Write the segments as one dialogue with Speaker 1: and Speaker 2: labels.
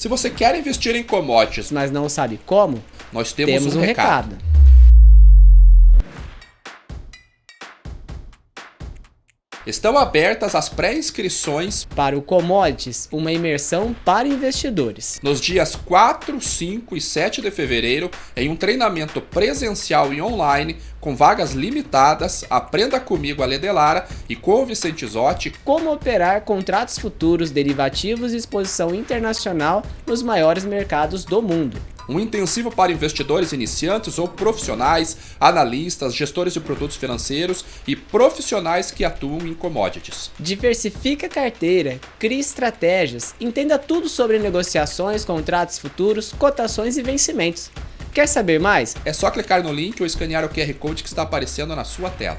Speaker 1: Se você quer investir em commodities,
Speaker 2: mas não sabe como,
Speaker 1: nós temos um recado. Estão abertas as pré-inscrições
Speaker 2: para o Commodities, uma imersão para investidores.
Speaker 1: Nos dias 4, 5 e 7 de fevereiro, em um treinamento presencial e online, com vagas limitadas, aprenda comigo, Ale Delara, e com o Vicente Zotti,
Speaker 2: como operar contratos futuros, derivativos e exposição internacional nos maiores mercados do mundo.
Speaker 1: Um intensivo para investidores iniciantes ou profissionais, analistas, gestores de produtos financeiros e profissionais que atuam em commodities.
Speaker 2: Diversifique a carteira, crie estratégias, entenda tudo sobre negociações, contratos futuros, cotações e vencimentos. Quer saber mais?
Speaker 1: É só clicar no link ou escanear o QR Code que está aparecendo na sua tela.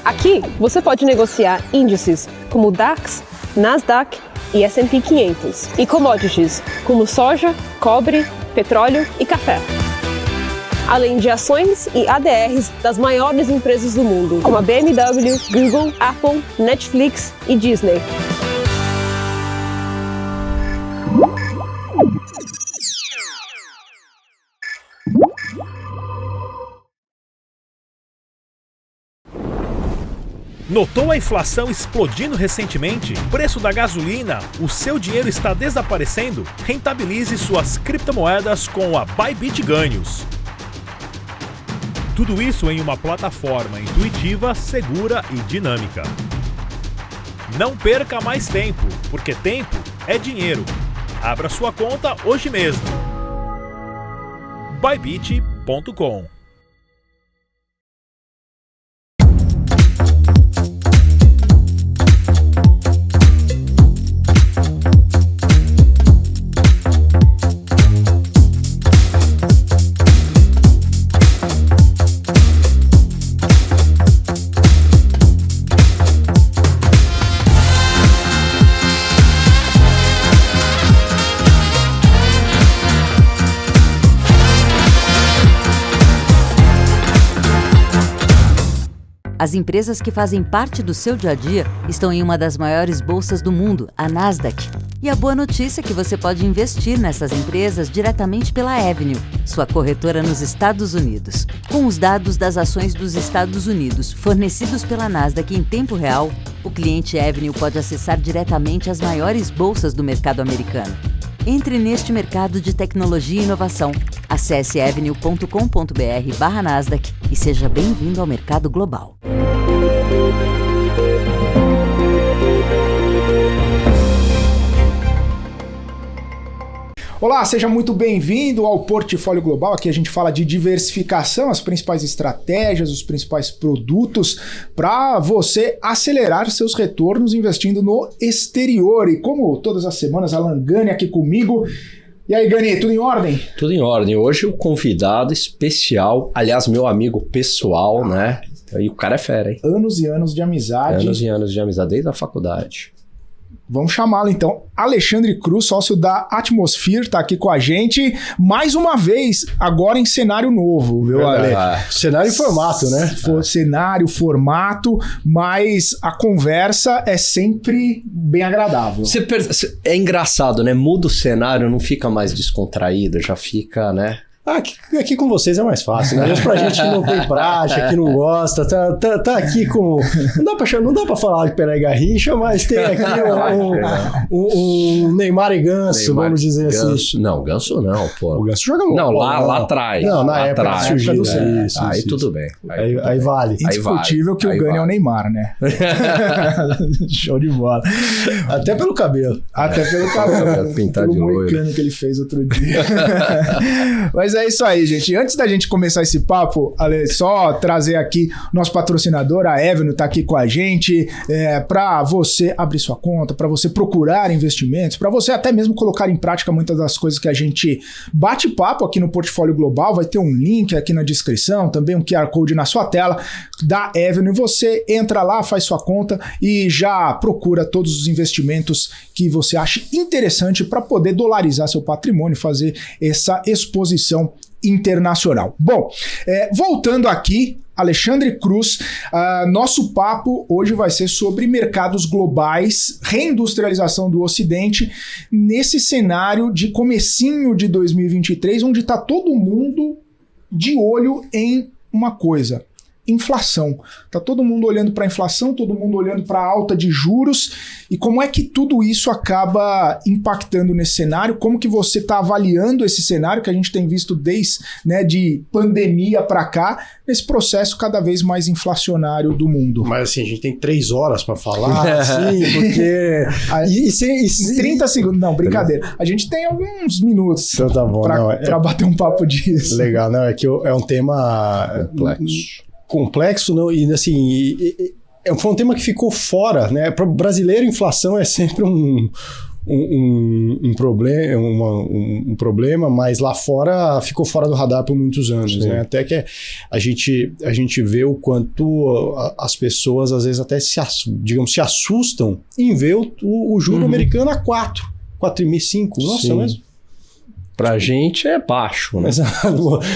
Speaker 3: Aqui você pode negociar índices como DAX, Nasdaq e S&P 500 e commodities como soja, cobre, petróleo e café. Além de ações e ADRs das maiores empresas do mundo, como a BMW, Google, Apple, Netflix e Disney.
Speaker 4: Notou a inflação explodindo recentemente? Preço da gasolina? O seu dinheiro está desaparecendo? Rentabilize suas criptomoedas com a Bybit Ganhos. Tudo isso em uma plataforma intuitiva, segura e dinâmica. Não perca mais tempo, porque tempo é dinheiro. Abra sua conta hoje mesmo. Bybit.com.
Speaker 5: As empresas que fazem parte do seu dia a dia estão em uma das maiores bolsas do mundo, a Nasdaq. E a boa notícia é que você pode investir nessas empresas diretamente pela Avenue, sua corretora nos Estados Unidos. Com os dados das ações dos Estados Unidos fornecidos pela Nasdaq em tempo real, o cliente Avenue pode acessar diretamente as maiores bolsas do mercado americano. Entre neste mercado de tecnologia e inovação. Acesse avenue.com.br/Nasdaq e seja bem-vindo ao mercado global.
Speaker 6: Olá, seja muito bem-vindo ao Portfólio Global. Aqui a gente fala de diversificação, as principais estratégias, os principais produtos para você acelerar seus retornos investindo no exterior. E como todas as semanas, Alan Gani aqui comigo. E aí, Gani, tudo em ordem?
Speaker 7: Tudo em ordem. Hoje o convidado especial, aliás, meu amigo pessoal, né? E o cara é fera, hein?
Speaker 6: Anos e anos de amizade.
Speaker 7: Anos e anos de amizade, desde a faculdade.
Speaker 6: Vamos chamá-lo então. Alexandre Cruz, sócio da Atmosphere, está aqui com a gente mais uma vez, agora em cenário novo, viu, Ale?
Speaker 8: Cenário e formato, né?
Speaker 6: Cenário, formato, mas a conversa é sempre bem agradável.
Speaker 7: É engraçado, né? Muda o cenário, não fica mais descontraído, já fica, né?
Speaker 8: Aqui com vocês é mais fácil, né? Mesmo pra gente que não tem prática, que não gosta, tá aqui com... Não dá pra falar de Pelé e Garrincha, mas tem aqui um Neymar e Ganso, vamos dizer assim.
Speaker 7: Não, Ganso não, pô.
Speaker 8: O Ganso joga muito.
Speaker 7: Não, lá atrás.
Speaker 8: Não, na época do
Speaker 7: isso. Aí tudo bem.
Speaker 8: Aí vale.
Speaker 6: Indiscutível que o Gani é o Neymar, né? Show de bola.
Speaker 8: Até pelo cabelo.
Speaker 6: Até pelo cabelo.
Speaker 7: Pintar de loiro.
Speaker 6: Que ele fez outro dia. Mas é isso aí, gente. Antes da gente começar esse papo, Ale, só trazer aqui nosso patrocinador, a Avenue, tá aqui com a gente, para você abrir sua conta, para você procurar investimentos, para você até mesmo colocar em prática muitas das coisas que a gente bate papo aqui no Portfólio Global. Vai ter um link aqui na descrição, também um QR Code na sua tela da Avenue. Você entra lá, faz sua conta e já procura todos os investimentos que você acha interessante para poder dolarizar seu patrimônio, fazer essa exposição internacional. Bom, voltando aqui, Alexandre Cruz, nosso papo hoje vai ser sobre mercados globais, reindustrialização do Ocidente, nesse cenário de comecinho de 2023, onde está todo mundo de olho em uma coisa: inflação. Tá todo mundo olhando para a inflação, todo mundo olhando para a alta de juros, e como é que tudo isso acaba impactando nesse cenário? Como que você está avaliando esse cenário que a gente tem visto desde, de pandemia para cá, nesse processo cada vez mais inflacionário do mundo?
Speaker 8: Mas assim, a gente tem 3 horas para falar, assim, porque...
Speaker 6: Em 30 segundos, não, brincadeira. A gente tem alguns minutos
Speaker 8: então tá bom,
Speaker 6: para bater um papo disso.
Speaker 8: Legal, não, é que é um tema... complexo, não, e assim, foi um tema que ficou fora, né? Para o brasileiro, inflação é sempre um problema, mas lá fora ficou fora do radar por muitos anos, né? Até que a gente vê o quanto as pessoas às vezes até se assustam em ver o juro americano a 4,5, 5, nossa, mas...
Speaker 7: Pra gente é baixo, né?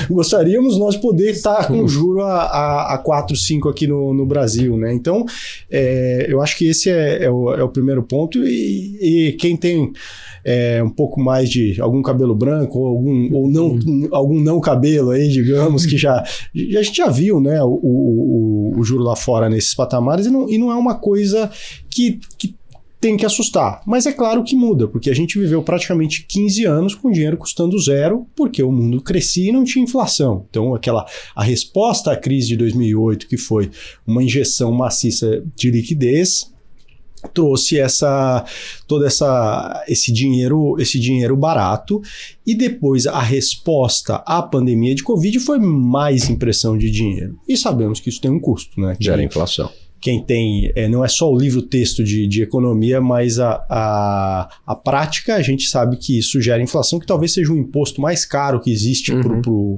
Speaker 8: Gostaríamos nós poder estar com juro a 4, 5 aqui no Brasil, né? Então, eu acho que esse é o primeiro ponto, e quem tem um pouco mais de algum cabelo branco ou algum não cabelo aí, digamos, que a gente já viu, né, o juro lá fora nesses patamares, e não é uma coisa que tem que assustar, mas é claro que muda, porque a gente viveu praticamente 15 anos com dinheiro custando zero, porque o mundo crescia e não tinha inflação. Então a resposta à crise de 2008, que foi uma injeção maciça de liquidez, trouxe esse dinheiro barato, e depois a resposta à pandemia de Covid foi mais impressão de dinheiro. E sabemos que isso tem um custo, né?
Speaker 7: Gera inflação.
Speaker 8: Quem tem, não é só o livro-texto de economia, mas a prática, a gente sabe que isso gera inflação, que talvez seja o imposto mais caro que existe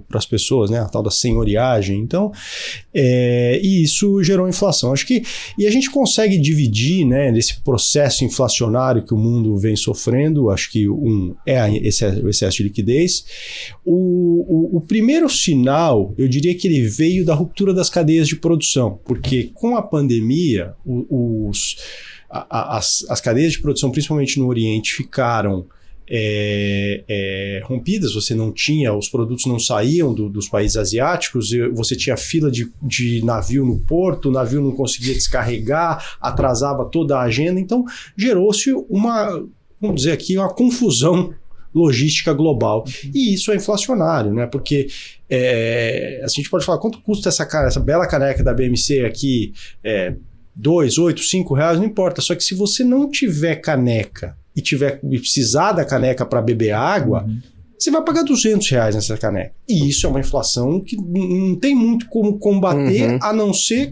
Speaker 8: para as pessoas, né? A tal da senhoriagem. Então, e isso gerou inflação. Acho que, e a gente consegue dividir, né, nesse processo inflacionário que o mundo vem sofrendo. Acho que o excesso de liquidez. O primeiro sinal, eu diria que ele veio da ruptura das cadeias de produção, porque com a pandemia, as cadeias de produção, principalmente no Oriente, ficaram rompidas. Você não tinha, os produtos não saíam dos países asiáticos, você tinha fila de navio no porto, o navio não conseguia descarregar, atrasava toda a agenda, então gerou-se vamos dizer aqui, uma confusão logística global. E isso é inflacionário, né? Porque a gente pode falar, quanto custa essa bela caneca da BMC aqui? 2, 8, 5 reais, não importa. Só que se você não tiver caneca e precisar da caneca para beber água, você vai pagar 200 reais nessa caneca. E isso é uma inflação que não tem muito como combater, a não ser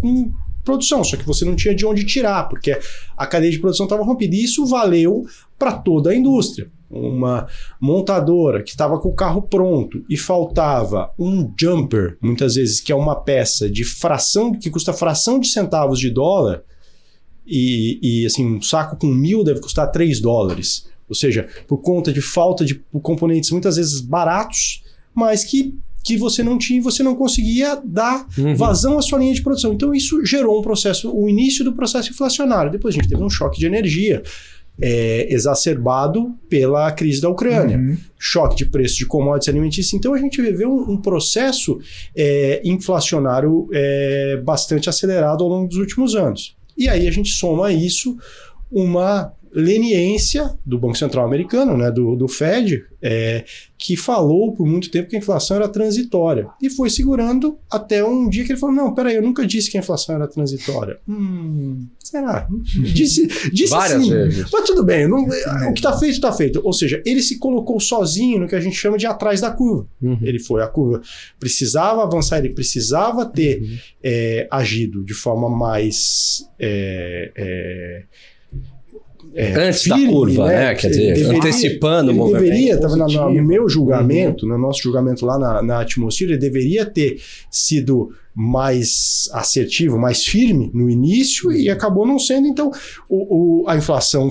Speaker 8: com produção, só que você não tinha de onde tirar, porque a cadeia de produção estava rompida. E isso valeu para toda a indústria. Uma montadora que estava com o carro pronto e faltava um jumper, muitas vezes, que é uma peça de fração, que custa fração de centavos de dólar, e assim, um saco com 1.000 deve custar $3. Ou seja, por conta de falta de componentes muitas vezes baratos, mas que você não tinha e você não conseguia dar vazão à sua linha de produção. Então isso gerou o início do processo inflacionário. Depois a gente teve um choque de energia, exacerbado pela crise da Ucrânia, choque de preço de commodities alimentícias. Então a gente viveu um processo inflacionário bastante acelerado ao longo dos últimos anos. E aí a gente soma a isso uma leniência do Banco Central americano, né, do Fed, que falou por muito tempo que a inflação era transitória. E foi segurando até um dia que ele falou, não, peraí, eu nunca disse que a inflação era transitória. Será? Disse
Speaker 7: Várias vezes.
Speaker 8: Mas tudo bem, o que está feito, está feito. Ou seja, ele se colocou sozinho no que a gente chama de atrás da curva. Ele foi, a curva precisava avançar, ele precisava ter agido de forma mais...
Speaker 7: antes
Speaker 8: firme,
Speaker 7: da curva, né? Quer dizer, antecipando o movimento.
Speaker 8: Deveria, no meu julgamento, no nosso julgamento lá na atmosfera, ele deveria ter sido mais assertivo, mais firme no início e acabou não sendo. Então, a inflação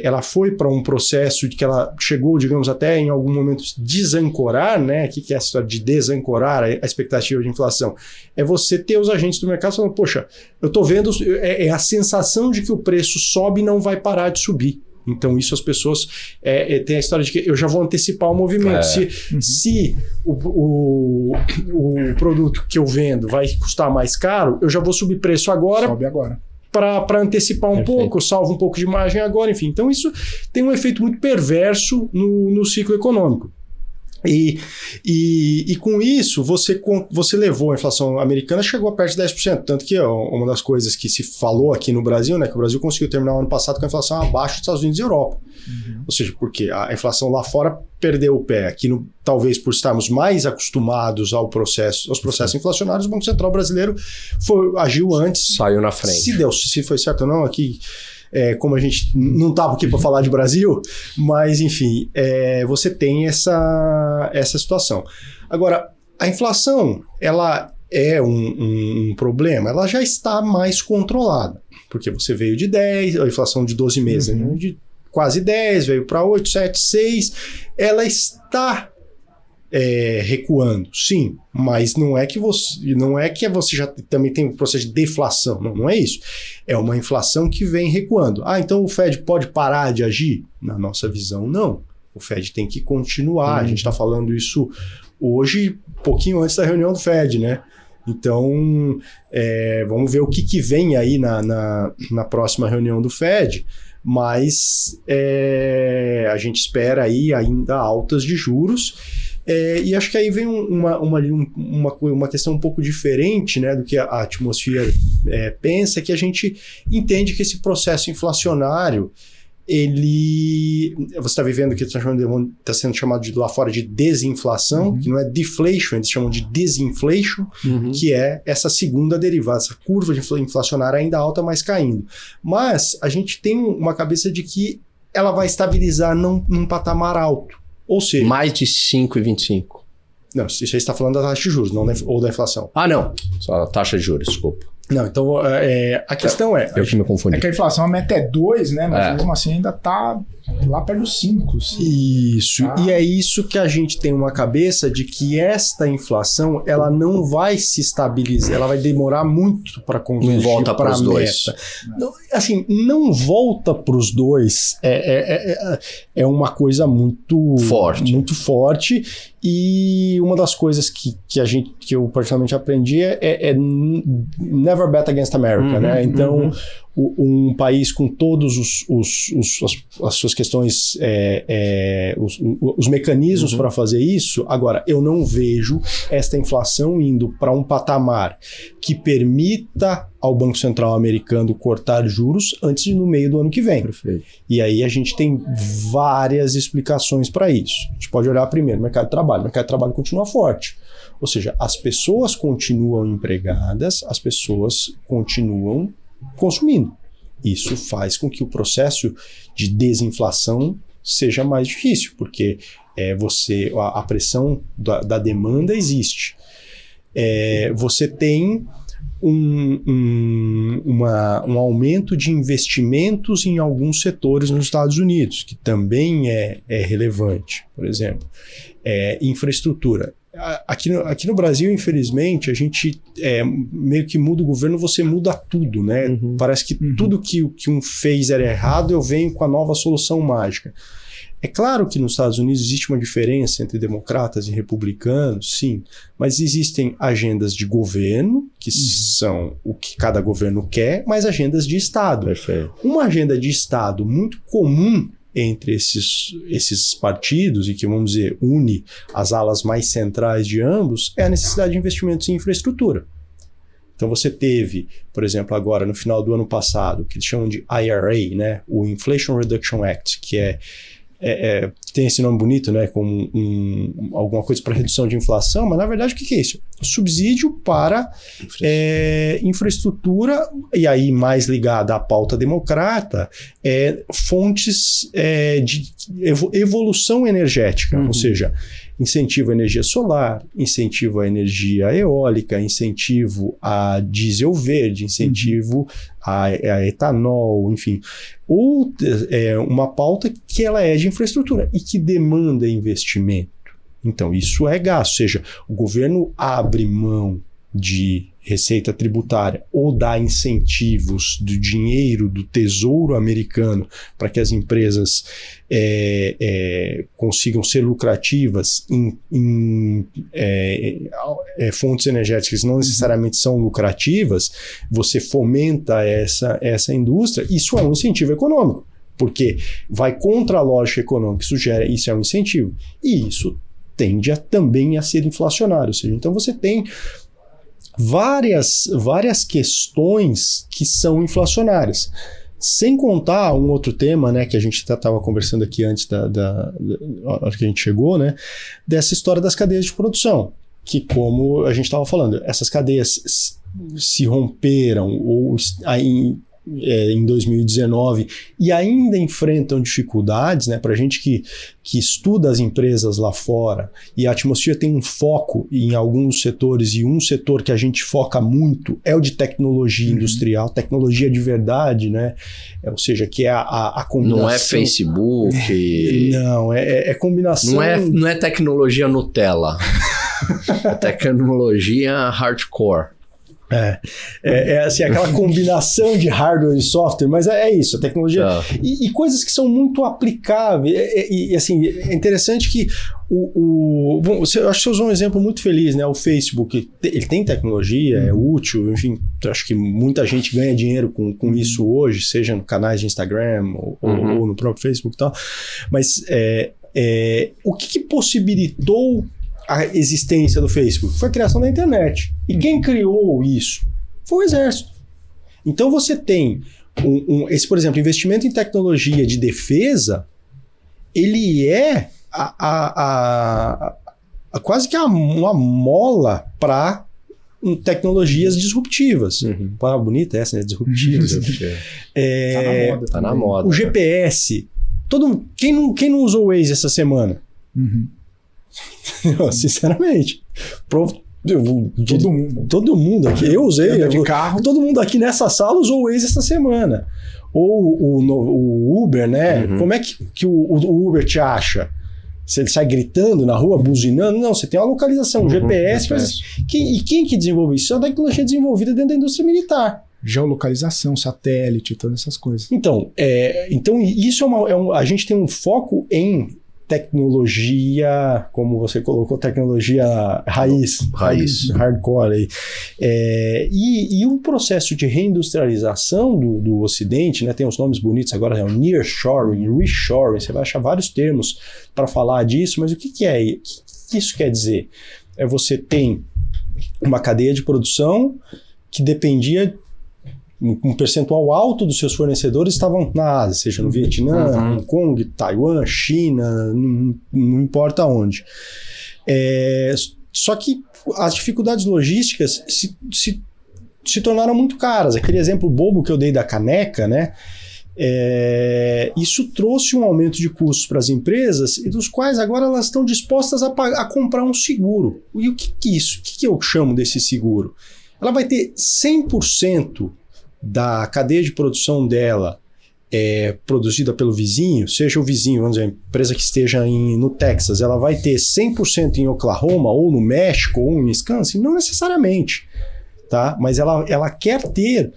Speaker 8: ela foi para um processo de que ela chegou, digamos, até em algum momento desancorar, né? O que é a história de desancorar a expectativa de inflação? É você ter os agentes do mercado falando, poxa, eu estou vendo, é a sensação de que o preço sobe e não vai parar de subir. Então, isso as pessoas... tem a história de que eu já vou antecipar o movimento. Se o produto que eu vendo vai custar mais caro, eu já vou subir preço agora.
Speaker 6: Sobe agora.
Speaker 8: Para antecipar um pouco, salvo um pouco de margem agora, enfim. Então, isso tem um efeito muito perverso no ciclo econômico. E com isso, você levou a inflação americana, chegou a perto de 10%. Tanto que uma das coisas que se falou aqui no Brasil, né, que o Brasil conseguiu terminar o ano passado com a inflação abaixo dos Estados Unidos e Europa. Ou seja, porque a inflação lá fora perdeu o pé. Aqui, talvez por estarmos mais acostumados aos processos inflacionários, o Banco Central brasileiro agiu antes.
Speaker 7: Saiu na frente.
Speaker 8: Se foi certo ou não, aqui... como a gente não estava aqui para falar de Brasil, mas enfim, você tem essa situação. Agora, a inflação, ela é um problema, ela já está mais controlada, porque você veio de 10, a inflação de 12 meses, né, de quase 10, veio para 8, 7, 6, ela está recuando, sim, mas não é que você já também tem um processo de deflação, não é isso. É uma inflação que vem recuando. Então o Fed pode parar de agir? Na nossa visão, não. O Fed tem que continuar. A gente está falando isso hoje, pouquinho antes da reunião do Fed, né? Então, vamos ver o que vem aí na próxima reunião do Fed, mas a gente espera aí ainda altas de juros. E acho que aí vem uma questão um pouco diferente, né, do que a atmosfera pensa, que a gente entende que esse processo inflacionário, você está vivendo o que está sendo chamado lá fora de desinflação, que não é deflation, eles chamam de disinflation, que é essa segunda derivada, essa curva de inflacionária ainda alta, mas caindo. Mas a gente tem uma cabeça de que ela vai estabilizar num patamar alto. Ou seja...
Speaker 7: Mais de 5,25.
Speaker 8: Não, isso aí está falando da taxa de juros, ou da inflação.
Speaker 7: Não. Só a taxa de juros, desculpa.
Speaker 8: Não, então a questão
Speaker 7: Eu que me confundi.
Speaker 6: É que a inflação, a meta é 2, né? Mas mesmo assim ainda está lá perto dos 5.
Speaker 8: Isso. E é isso que a gente tem uma cabeça de que esta inflação, ela não vai se estabilizar, ela vai demorar muito para convergir.
Speaker 7: Não volta para os dois.
Speaker 8: Não, assim, não volta para os dois. É uma coisa muito forte. E uma das coisas que eu particularmente aprendi é never bet against America, né? Então, um país com todos as suas questões, os mecanismos para fazer isso. Agora, eu não vejo esta inflação indo para um patamar que permita ao Banco Central americano cortar juros antes no meio do ano que vem.
Speaker 7: Perfeito.
Speaker 8: E aí a gente tem várias explicações para isso. A gente pode olhar primeiro, mercado de trabalho. O mercado de trabalho continua forte. Ou seja, as pessoas continuam empregadas, as pessoas continuam consumindo. Isso faz com que o processo de desinflação seja mais difícil, porque a pressão da demanda existe. Você tem um aumento de investimentos em alguns setores nos Estados Unidos, que também é relevante. Por exemplo, infraestrutura. Aqui no Brasil, infelizmente, a gente meio que muda o governo, você muda tudo, né? Parece que tudo que um fez era errado, eu venho com a nova solução mágica. É claro que nos Estados Unidos existe uma diferença entre democratas e republicanos, sim, mas existem agendas de governo que são o que cada governo quer, mas agendas de Estado.
Speaker 7: Perfeito.
Speaker 8: Uma agenda de Estado muito comum entre esses partidos e que, vamos dizer, une as alas mais centrais de ambos é a necessidade de investimentos em infraestrutura. Então você teve, por exemplo, agora no final do ano passado, o que eles chamam de IRA, né? O Inflation Reduction Act, que tem esse nome bonito, né? Como alguma coisa para redução de inflação, mas na verdade o que é isso? Subsídio para infraestrutura, e aí mais ligada à pauta democrata, fontes de evolução energética, ou seja, incentivo à energia solar, incentivo à energia eólica, incentivo a diesel verde, incentivo a etanol, enfim. Ou uma pauta que ela é de infraestrutura e que demanda investimento. Então, isso é gasto, ou seja, o governo abre mão de receita tributária ou dá incentivos do dinheiro do Tesouro americano para que as empresas consigam ser lucrativas em fontes energéticas que não necessariamente são lucrativas, você fomenta essa indústria, isso é um incentivo econômico, porque vai contra a lógica econômica, isso é um incentivo, e isso tende também a ser inflacionário, ou seja, então você tem várias questões que são inflacionárias. Sem contar um outro tema, né, que a gente estava conversando aqui antes da hora que a gente chegou, né, dessa história das cadeias de produção, que, como a gente estava falando, essas cadeias se romperam ou em 2019 e ainda enfrentam dificuldades, né? Para a gente que estuda as empresas lá fora, e a Atmosphere tem um foco em alguns setores, e um setor que a gente foca muito é o de tecnologia industrial, tecnologia de verdade, né? Ou seja, que é a combinação...
Speaker 7: Não é Facebook...
Speaker 8: Não, é combinação...
Speaker 7: Não é tecnologia Nutella. É tecnologia hardcore.
Speaker 8: Assim, aquela combinação de hardware e software, mas é isso, a tecnologia e coisas que são muito aplicáveis, e assim, é interessante que bom, eu acho que você usou um exemplo muito feliz, né? O Facebook, ele tem tecnologia, é útil, enfim, eu acho que muita gente ganha dinheiro com isso hoje, seja no canais de Instagram ou no próprio Facebook e tal, mas o que possibilitou a existência do Facebook? Foi a criação da internet. E quem criou isso? Foi o exército. Então você tem esse, por exemplo, investimento em tecnologia de defesa, ele é quase que uma mola para tecnologias disruptivas. Palavra bonita essa, né? Disruptivas.
Speaker 7: Tá na moda.
Speaker 8: O GPS. Quem não usou o Waze essa semana? Sinceramente, todo mundo aqui, eu usei de carro. Todo mundo aqui nessa sala usou o Waze essa semana, ou o Uber, né? Como é que o Uber te acha? Se ele sai gritando na rua, buzinando? Não, você tem uma localização, GPS. E quem que desenvolveu isso? É uma tecnologia desenvolvida dentro da indústria militar.
Speaker 6: Geolocalização, satélite, todas essas coisas.
Speaker 8: Então isso a gente tem um foco em tecnologia, como você colocou, tecnologia raiz, hardcore aí. E o processo de reindustrialização do Ocidente, né, tem os nomes bonitos agora, é o nearshoring, reshoring, você vai achar vários termos para falar disso, mas o que isso quer dizer? Você tem uma cadeia de produção que dependia, um percentual alto dos seus fornecedores estavam na Ásia, seja no Vietnã, Hong Kong, Taiwan, China, não importa onde. Só que as dificuldades logísticas se tornaram muito caras. Aquele exemplo bobo que eu dei da caneca, né? Isso trouxe um aumento de custos para as empresas, e dos quais agora elas estão dispostas a comprar um seguro. E o que é isso? O que eu chamo desse seguro? Ela vai ter 100% da cadeia de produção dela produzida pelo vizinho, seja o vizinho, vamos dizer, a empresa que esteja no Texas, ela vai ter 100% em Oklahoma, ou no México, ou em Wisconsin? Não necessariamente, tá? Mas ela quer ter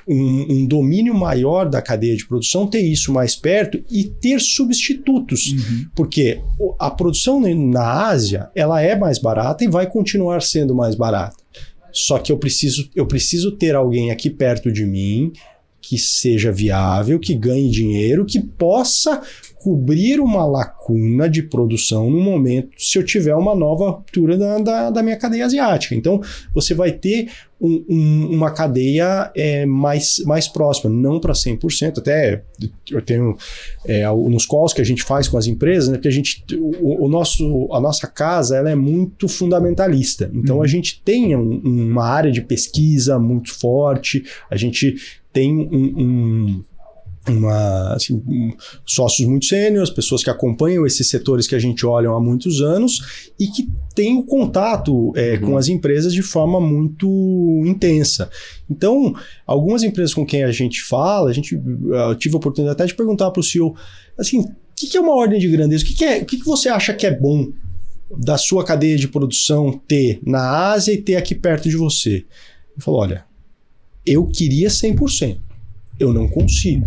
Speaker 8: um domínio maior da cadeia de produção, ter isso mais perto e ter substitutos, porque a produção na Ásia, ela é mais barata e vai continuar sendo mais barata. Só que eu preciso ter alguém aqui perto de mim que seja viável, que ganhe dinheiro, que possa cobrir uma lacuna de produção no momento se eu tiver uma nova ruptura da minha cadeia asiática. Então, você vai ter uma cadeia mais próxima, não para 100%. Até eu tenho nos calls que a gente faz com as empresas, né, porque a nossa casa ela é muito fundamentalista. Então, a gente tem uma área de pesquisa muito forte, a gente tem sócios muito sêniores, pessoas que acompanham esses setores que a gente olha há muitos anos e que têm o contato com as empresas de forma muito intensa. Então, algumas empresas com quem a gente fala, eu tive a oportunidade até de perguntar para o CEO, assim, o que é uma ordem de grandeza? O que você acha que é bom da sua cadeia de produção ter na Ásia e ter aqui perto de você? Ele falou, olha, eu queria 100%, eu não consigo.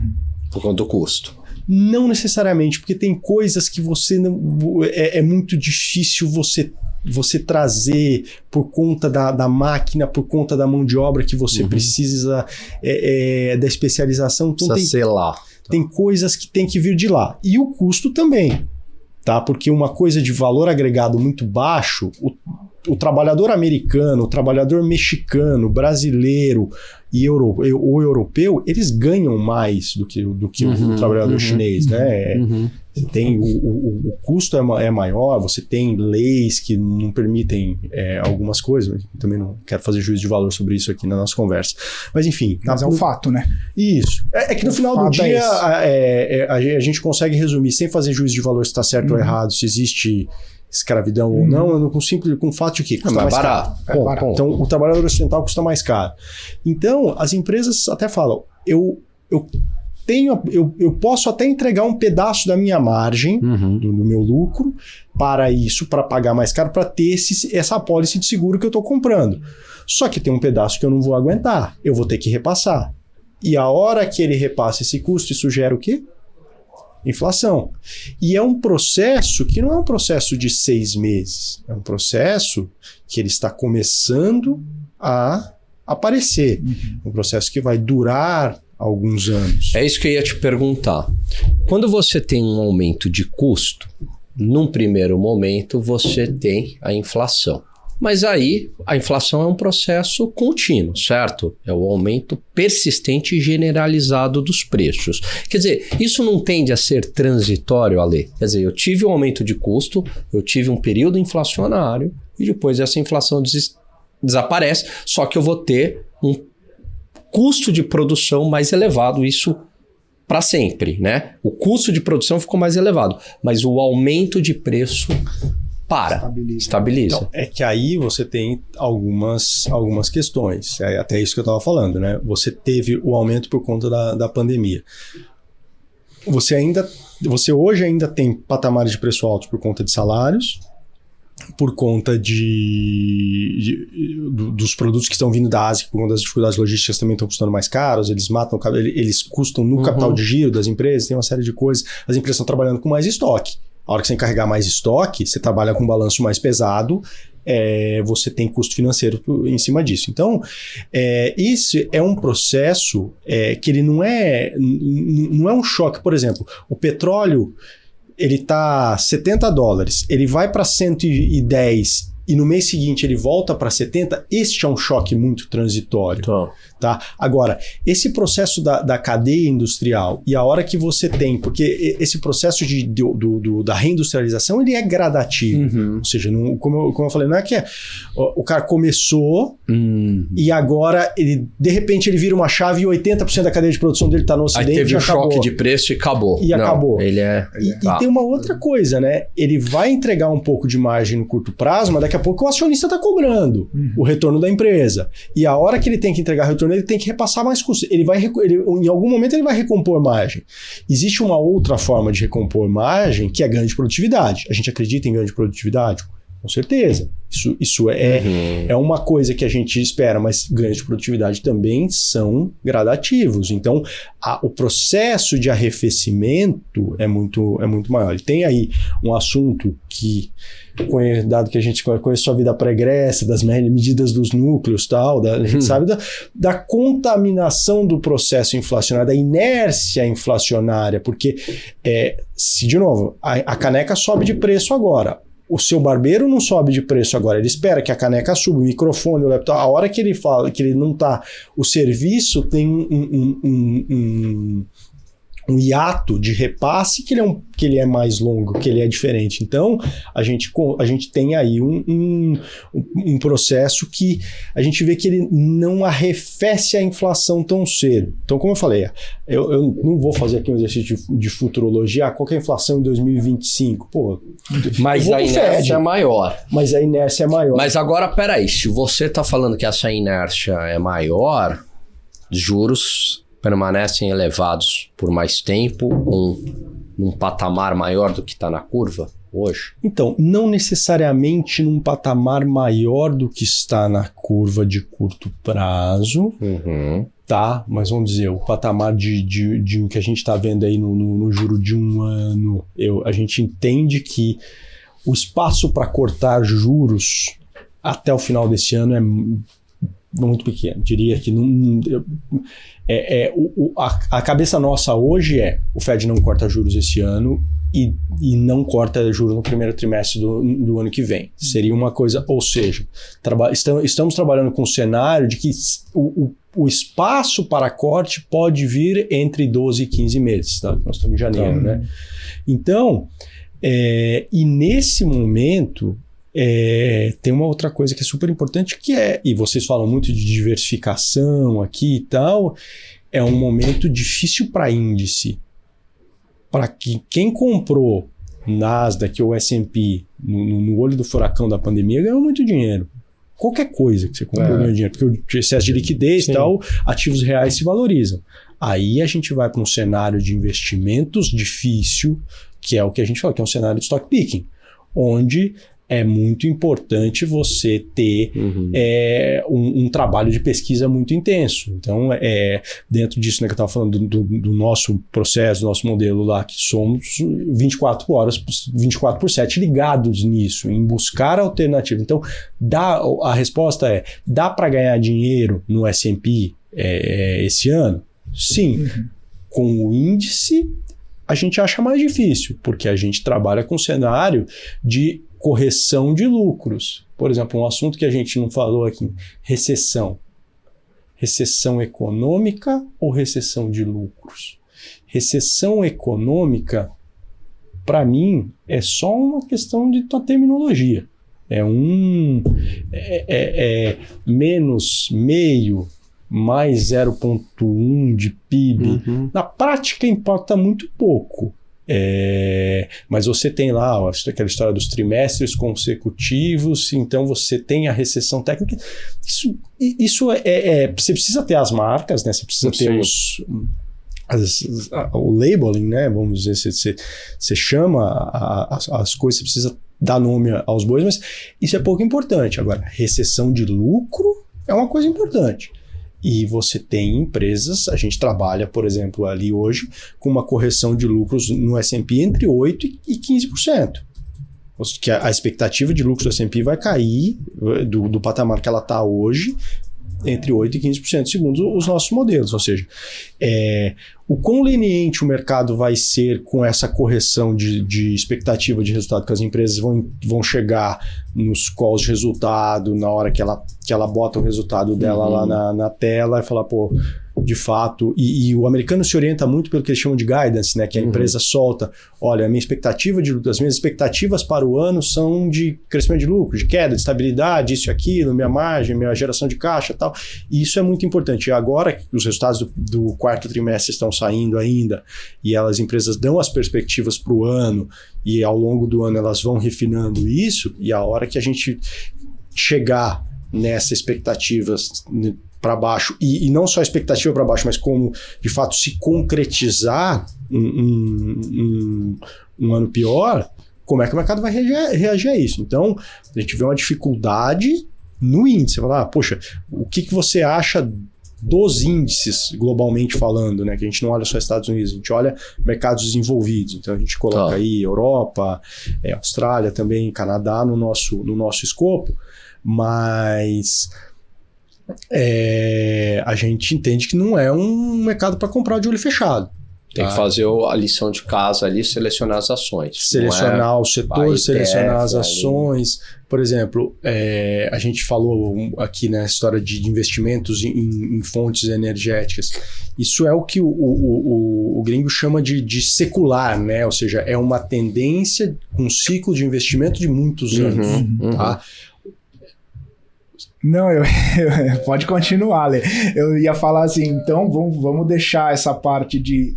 Speaker 7: Por conta do custo.
Speaker 8: Não necessariamente, porque tem coisas que você não... É muito difícil você trazer por conta da máquina, por conta da mão de obra que você precisa, da especialização. Então
Speaker 7: ser lá.
Speaker 8: Tem coisas que tem que vir de lá. E o custo também, tá? Porque uma coisa de valor agregado muito baixo, o trabalhador americano, o trabalhador mexicano, brasileiro o europeu, eles ganham mais do que o trabalhador chinês, né? Tem o custo é maior, você tem leis que não permitem algumas coisas, também não quero fazer juízo de valor sobre isso aqui na nossa conversa. Mas enfim...
Speaker 6: Mas é um fato, né?
Speaker 8: Isso. É que no final do dia a gente consegue resumir, sem fazer juízo de valor se está certo ou errado, se existe escravidão ou não, com o fato de que custa mais
Speaker 7: barato.
Speaker 8: Caro. Então, o trabalhador ocidental custa mais caro. Então, as empresas até falam, eu posso até entregar um pedaço da minha margem, do meu lucro, para pagar mais caro, para ter essa apólice de seguro que eu estou comprando. Só que tem um pedaço que eu não vou aguentar, eu vou ter que repassar. E a hora que ele repassa esse custo, isso gera o quê? Inflação. E é um processo que não é um processo de 6 meses, é um processo que ele está começando a aparecer. Um processo que vai durar alguns anos.
Speaker 7: É isso que eu ia te perguntar. Quando você tem um aumento de custo, num primeiro momento você tem a inflação. Mas aí a inflação é um processo contínuo, certo? É o aumento persistente e generalizado dos preços. Quer dizer, isso não tende a ser transitório, Ale? Quer dizer, eu tive um aumento de custo, eu tive um período inflacionário e depois essa inflação desaparece, só que eu vou ter um custo de produção mais elevado, isso para sempre, né? O custo de produção ficou mais elevado, mas o aumento de preço estabiliza.
Speaker 8: Então, é que aí você tem algumas questões. É até isso que eu estava falando, né? Você teve o aumento por conta da pandemia. Você hoje ainda tem patamares de preço altos por conta de salários, por conta dos produtos que estão vindo da Ásia, por conta das dificuldades logísticas também estão custando mais caros, eles custam no capital de giro das empresas, tem uma série de coisas. As empresas estão trabalhando com mais estoque. A hora que você encarregar mais estoque, você trabalha com um balanço mais pesado, você tem custo financeiro em cima disso. Então, esse é um processo que ele não é um choque. Por exemplo, o petróleo, ele está $70, ele vai para 110 e no mês seguinte ele volta para 70, este é um choque muito transitório. Tá? Agora, esse processo da cadeia industrial e a hora que você tem, porque esse processo da reindustrialização, ele é gradativo. Ou seja, como eu falei, não é que o cara começou e agora, de repente, ele vira uma chave e 80% da cadeia de produção dele está no Ocidente.
Speaker 7: Aí teve um
Speaker 8: acabou.
Speaker 7: choque de preço e acabou.
Speaker 8: Acabou.
Speaker 7: E
Speaker 8: tem uma outra coisa, né? Ele vai entregar um pouco de margem no curto prazo, mas daqui a pouco o acionista está cobrando o retorno da empresa. E a hora que ele tem que entregar retorno, ele tem que repassar mais custos. Em algum momento ele vai recompor margem. Existe uma outra forma de recompor margem, que é ganho de produtividade. A gente acredita em ganho de produtividade? Com certeza. Isso é uma coisa que a gente espera, mas ganhos de produtividade também são gradativos. Então, o processo de arrefecimento é muito maior. E tem aí um assunto que, dado que a gente conhece a vida pregressa, das medidas dos núcleos, tal, a gente sabe da contaminação do processo inflacionário, da inércia inflacionária, porque, se de novo, a caneca sobe de preço agora, o seu barbeiro não sobe de preço agora, ele espera que a caneca suba, o microfone, o laptop, a hora que ele fala que ele não tá, o serviço tem um hiato de repasse que ele é mais longo, que ele é diferente. Então, a gente tem aí um processo que a gente vê que ele não arrefece a inflação tão cedo. Então, como eu falei, eu não vou fazer aqui um exercício de futurologia, qual que é a inflação em 2025? Pô,
Speaker 7: mas a inércia é maior.
Speaker 8: Mas a inércia é maior.
Speaker 7: Mas agora, peraí, se você está falando que essa inércia é maior, juros permanecem elevados por mais tempo, num patamar maior do que está na curva hoje?
Speaker 8: Então, não necessariamente num patamar maior do que está na curva de curto prazo, tá? Mas vamos dizer, o patamar de que a gente está vendo aí no juro de um ano, a gente entende que o espaço para cortar juros até o final desse ano é muito pequeno. Diria que a cabeça nossa hoje o Fed não corta juros esse ano e não corta juros no primeiro trimestre do ano que vem. Seria uma coisa, ou seja, estamos trabalhando com um cenário de que o espaço para corte pode vir entre 12 e 15 meses, tá? Nós estamos em janeiro, né? Então, e nesse momento, tem uma outra coisa que é super importante, e vocês falam muito de diversificação aqui e tal, é um momento difícil para índice. Para que quem comprou Nasdaq ou S&P no olho do furacão da pandemia ganhou muito dinheiro. Qualquer coisa que você comprou ganhou dinheiro, porque o excesso de liquidez e tal, ativos reais se valorizam. Aí a gente vai para um cenário de investimentos difícil, que é o que a gente fala, que é um cenário de stock picking, onde é muito importante você ter um trabalho de pesquisa muito intenso. Então, dentro disso, né, que eu estava falando do nosso processo, do nosso modelo lá, que somos 24 horas, 24 por 7 ligados nisso, em buscar alternativas. Então, a resposta dá para ganhar dinheiro no S&P esse ano? Sim. Com o índice, a gente acha mais difícil, porque a gente trabalha com um cenário de correção de lucros. Por exemplo, um assunto que a gente não falou aqui, recessão. Recessão econômica ou recessão de lucros? Recessão econômica, para mim, é só uma questão de terminologia. Menos meio, mais 0,1 de PIB. Na prática, importa muito pouco. Mas você tem lá aquela história dos trimestres consecutivos, então você tem a recessão técnica. Isso você precisa ter as marcas, né? Você precisa ter o labeling, né? Vamos dizer, você chama as coisas, você precisa dar nome aos bois, mas isso é pouco importante. Agora, recessão de lucro é uma coisa importante. E você tem empresas, a gente trabalha, por exemplo, ali hoje, com uma correção de lucros no S&P entre 8% e 15%. Que a expectativa de lucros do S&P vai cair do patamar que ela está hoje, entre 8% e 15%, segundo os nossos modelos. Ou seja, o quão leniente o mercado vai ser com essa correção de expectativa de resultado, que as empresas vão chegar nos calls de resultado, na hora que ela bota o resultado dela lá na tela e falar, pô, de fato, e o americano se orienta muito pelo que eles chamam de guidance, né? Que a empresa solta, olha, as minhas expectativas para o ano são de crescimento de lucro, de queda, de estabilidade, isso e aquilo, minha margem, minha geração de caixa e tal. E isso é muito importante. E agora que os resultados do quarto trimestre estão saindo ainda, e as empresas dão as perspectivas para o ano, e ao longo do ano elas vão refinando isso, e a hora que a gente chegar nessa expectativa para baixo, e não só a expectativa para baixo, mas como de fato se concretizar um ano pior, como é que o mercado vai reagir a isso? Então, a gente vê uma dificuldade no índice. Falar, poxa, o que você acha dos índices, globalmente falando, né? Que a gente não olha só Estados Unidos, a gente olha mercados desenvolvidos. Então, a gente coloca aí Europa, Austrália também, Canadá no nosso escopo, mas a gente entende que não é um mercado para comprar de olho fechado.
Speaker 7: Tem que fazer a lição de casa ali, selecionar as ações.
Speaker 8: Selecionar o setor, selecionar as ações. Por exemplo, a gente falou aqui na história de investimentos em fontes energéticas. Isso é o que o gringo chama de secular, né? Ou seja, é uma tendência, um ciclo de investimento de muitos anos. Tá?
Speaker 6: Não, pode continuar, Lê. Eu ia falar assim, então vamos deixar essa parte de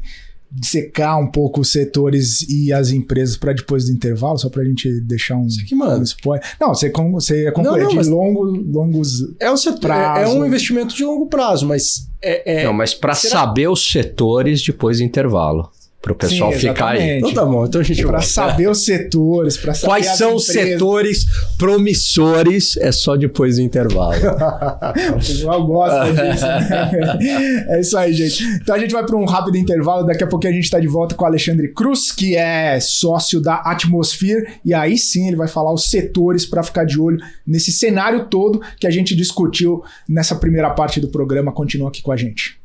Speaker 6: secar um pouco os setores e as empresas para depois do intervalo, só para a gente deixar um spoiler. Não, você concluir de longos
Speaker 8: é um setor, é um investimento de longo prazo, mas
Speaker 7: não, mas para saber os setores depois do intervalo. Para o pessoal ficar aí.
Speaker 8: Então tá bom, então a gente
Speaker 6: para saber os setores, para saber
Speaker 7: quais são os setores promissores, é só depois do intervalo.
Speaker 6: O pessoal gosta disso, né? É isso aí, gente. Então a gente vai para um rápido intervalo, daqui a pouquinho a gente está de volta com o Alexandre Cruz, que é sócio da Atmosphere, e aí sim ele vai falar os setores para ficar de olho nesse cenário todo que a gente discutiu nessa primeira parte do programa. Continua aqui com a gente.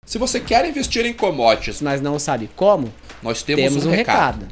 Speaker 1: Se você quer investir em commodities,
Speaker 2: mas não sabe como,
Speaker 1: nós temos um recado.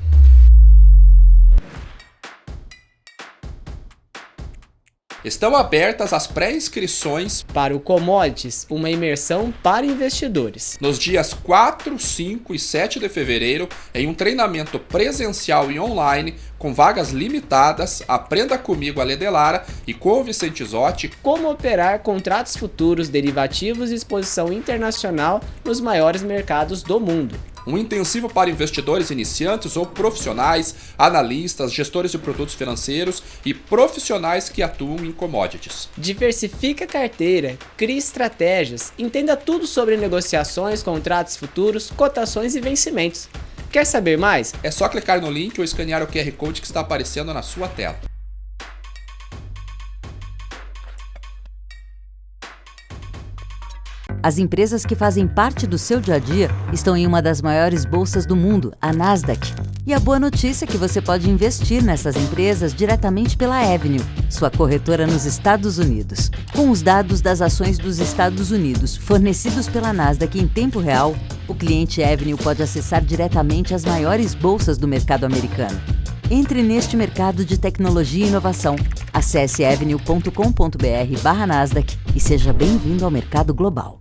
Speaker 1: Estão abertas as pré-inscrições
Speaker 2: para o Commodities, uma imersão para investidores.
Speaker 1: Nos dias 4, 5 e 7 de fevereiro, em um treinamento presencial e online, com vagas limitadas. Aprenda comigo, Ale Delara, e com o Vicente Zotti
Speaker 2: como operar contratos futuros, derivativos e exposição internacional nos maiores mercados do mundo.
Speaker 1: Um intensivo para investidores iniciantes ou profissionais, analistas, gestores de produtos financeiros e profissionais que atuam em commodities.
Speaker 2: Diversifique a carteira, crie estratégias, entenda tudo sobre negociações, contratos futuros, cotações e vencimentos. Quer saber mais?
Speaker 1: É só clicar no link ou escanear o QR Code que está aparecendo na sua tela.
Speaker 5: As empresas que fazem parte do seu dia a dia estão em uma das maiores bolsas do mundo, a Nasdaq. E a boa notícia é que você pode investir nessas empresas diretamente pela Avenue, sua corretora nos Estados Unidos. Com os dados das ações dos Estados Unidos fornecidos pela Nasdaq em tempo real, o cliente Avenue pode acessar diretamente as maiores bolsas do mercado americano. Entre neste mercado de tecnologia e inovação. Acesse avenue.com.br/Nasdaq e seja bem-vindo ao mercado global.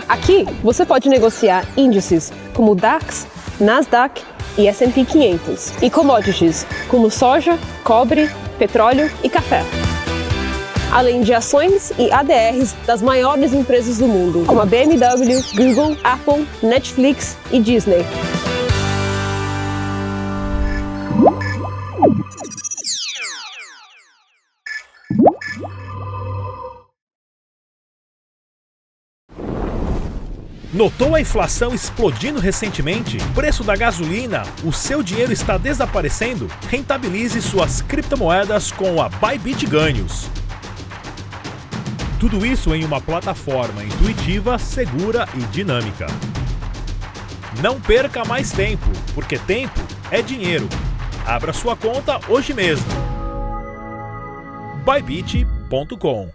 Speaker 3: Aqui você pode negociar índices como o DAX, Nasdaq e S&P 500 e commodities como soja, cobre, petróleo e café. Além de ações e ADRs das maiores empresas do mundo, como a BMW, Google, Apple, Netflix e Disney.
Speaker 4: Notou a inflação explodindo recentemente? Preço da gasolina? O seu dinheiro está desaparecendo? Rentabilize suas criptomoedas com a Bybit Ganhos. Tudo isso em uma plataforma intuitiva, segura e dinâmica. Não perca mais tempo, porque tempo é dinheiro. Abra sua conta hoje mesmo. Bybit.com.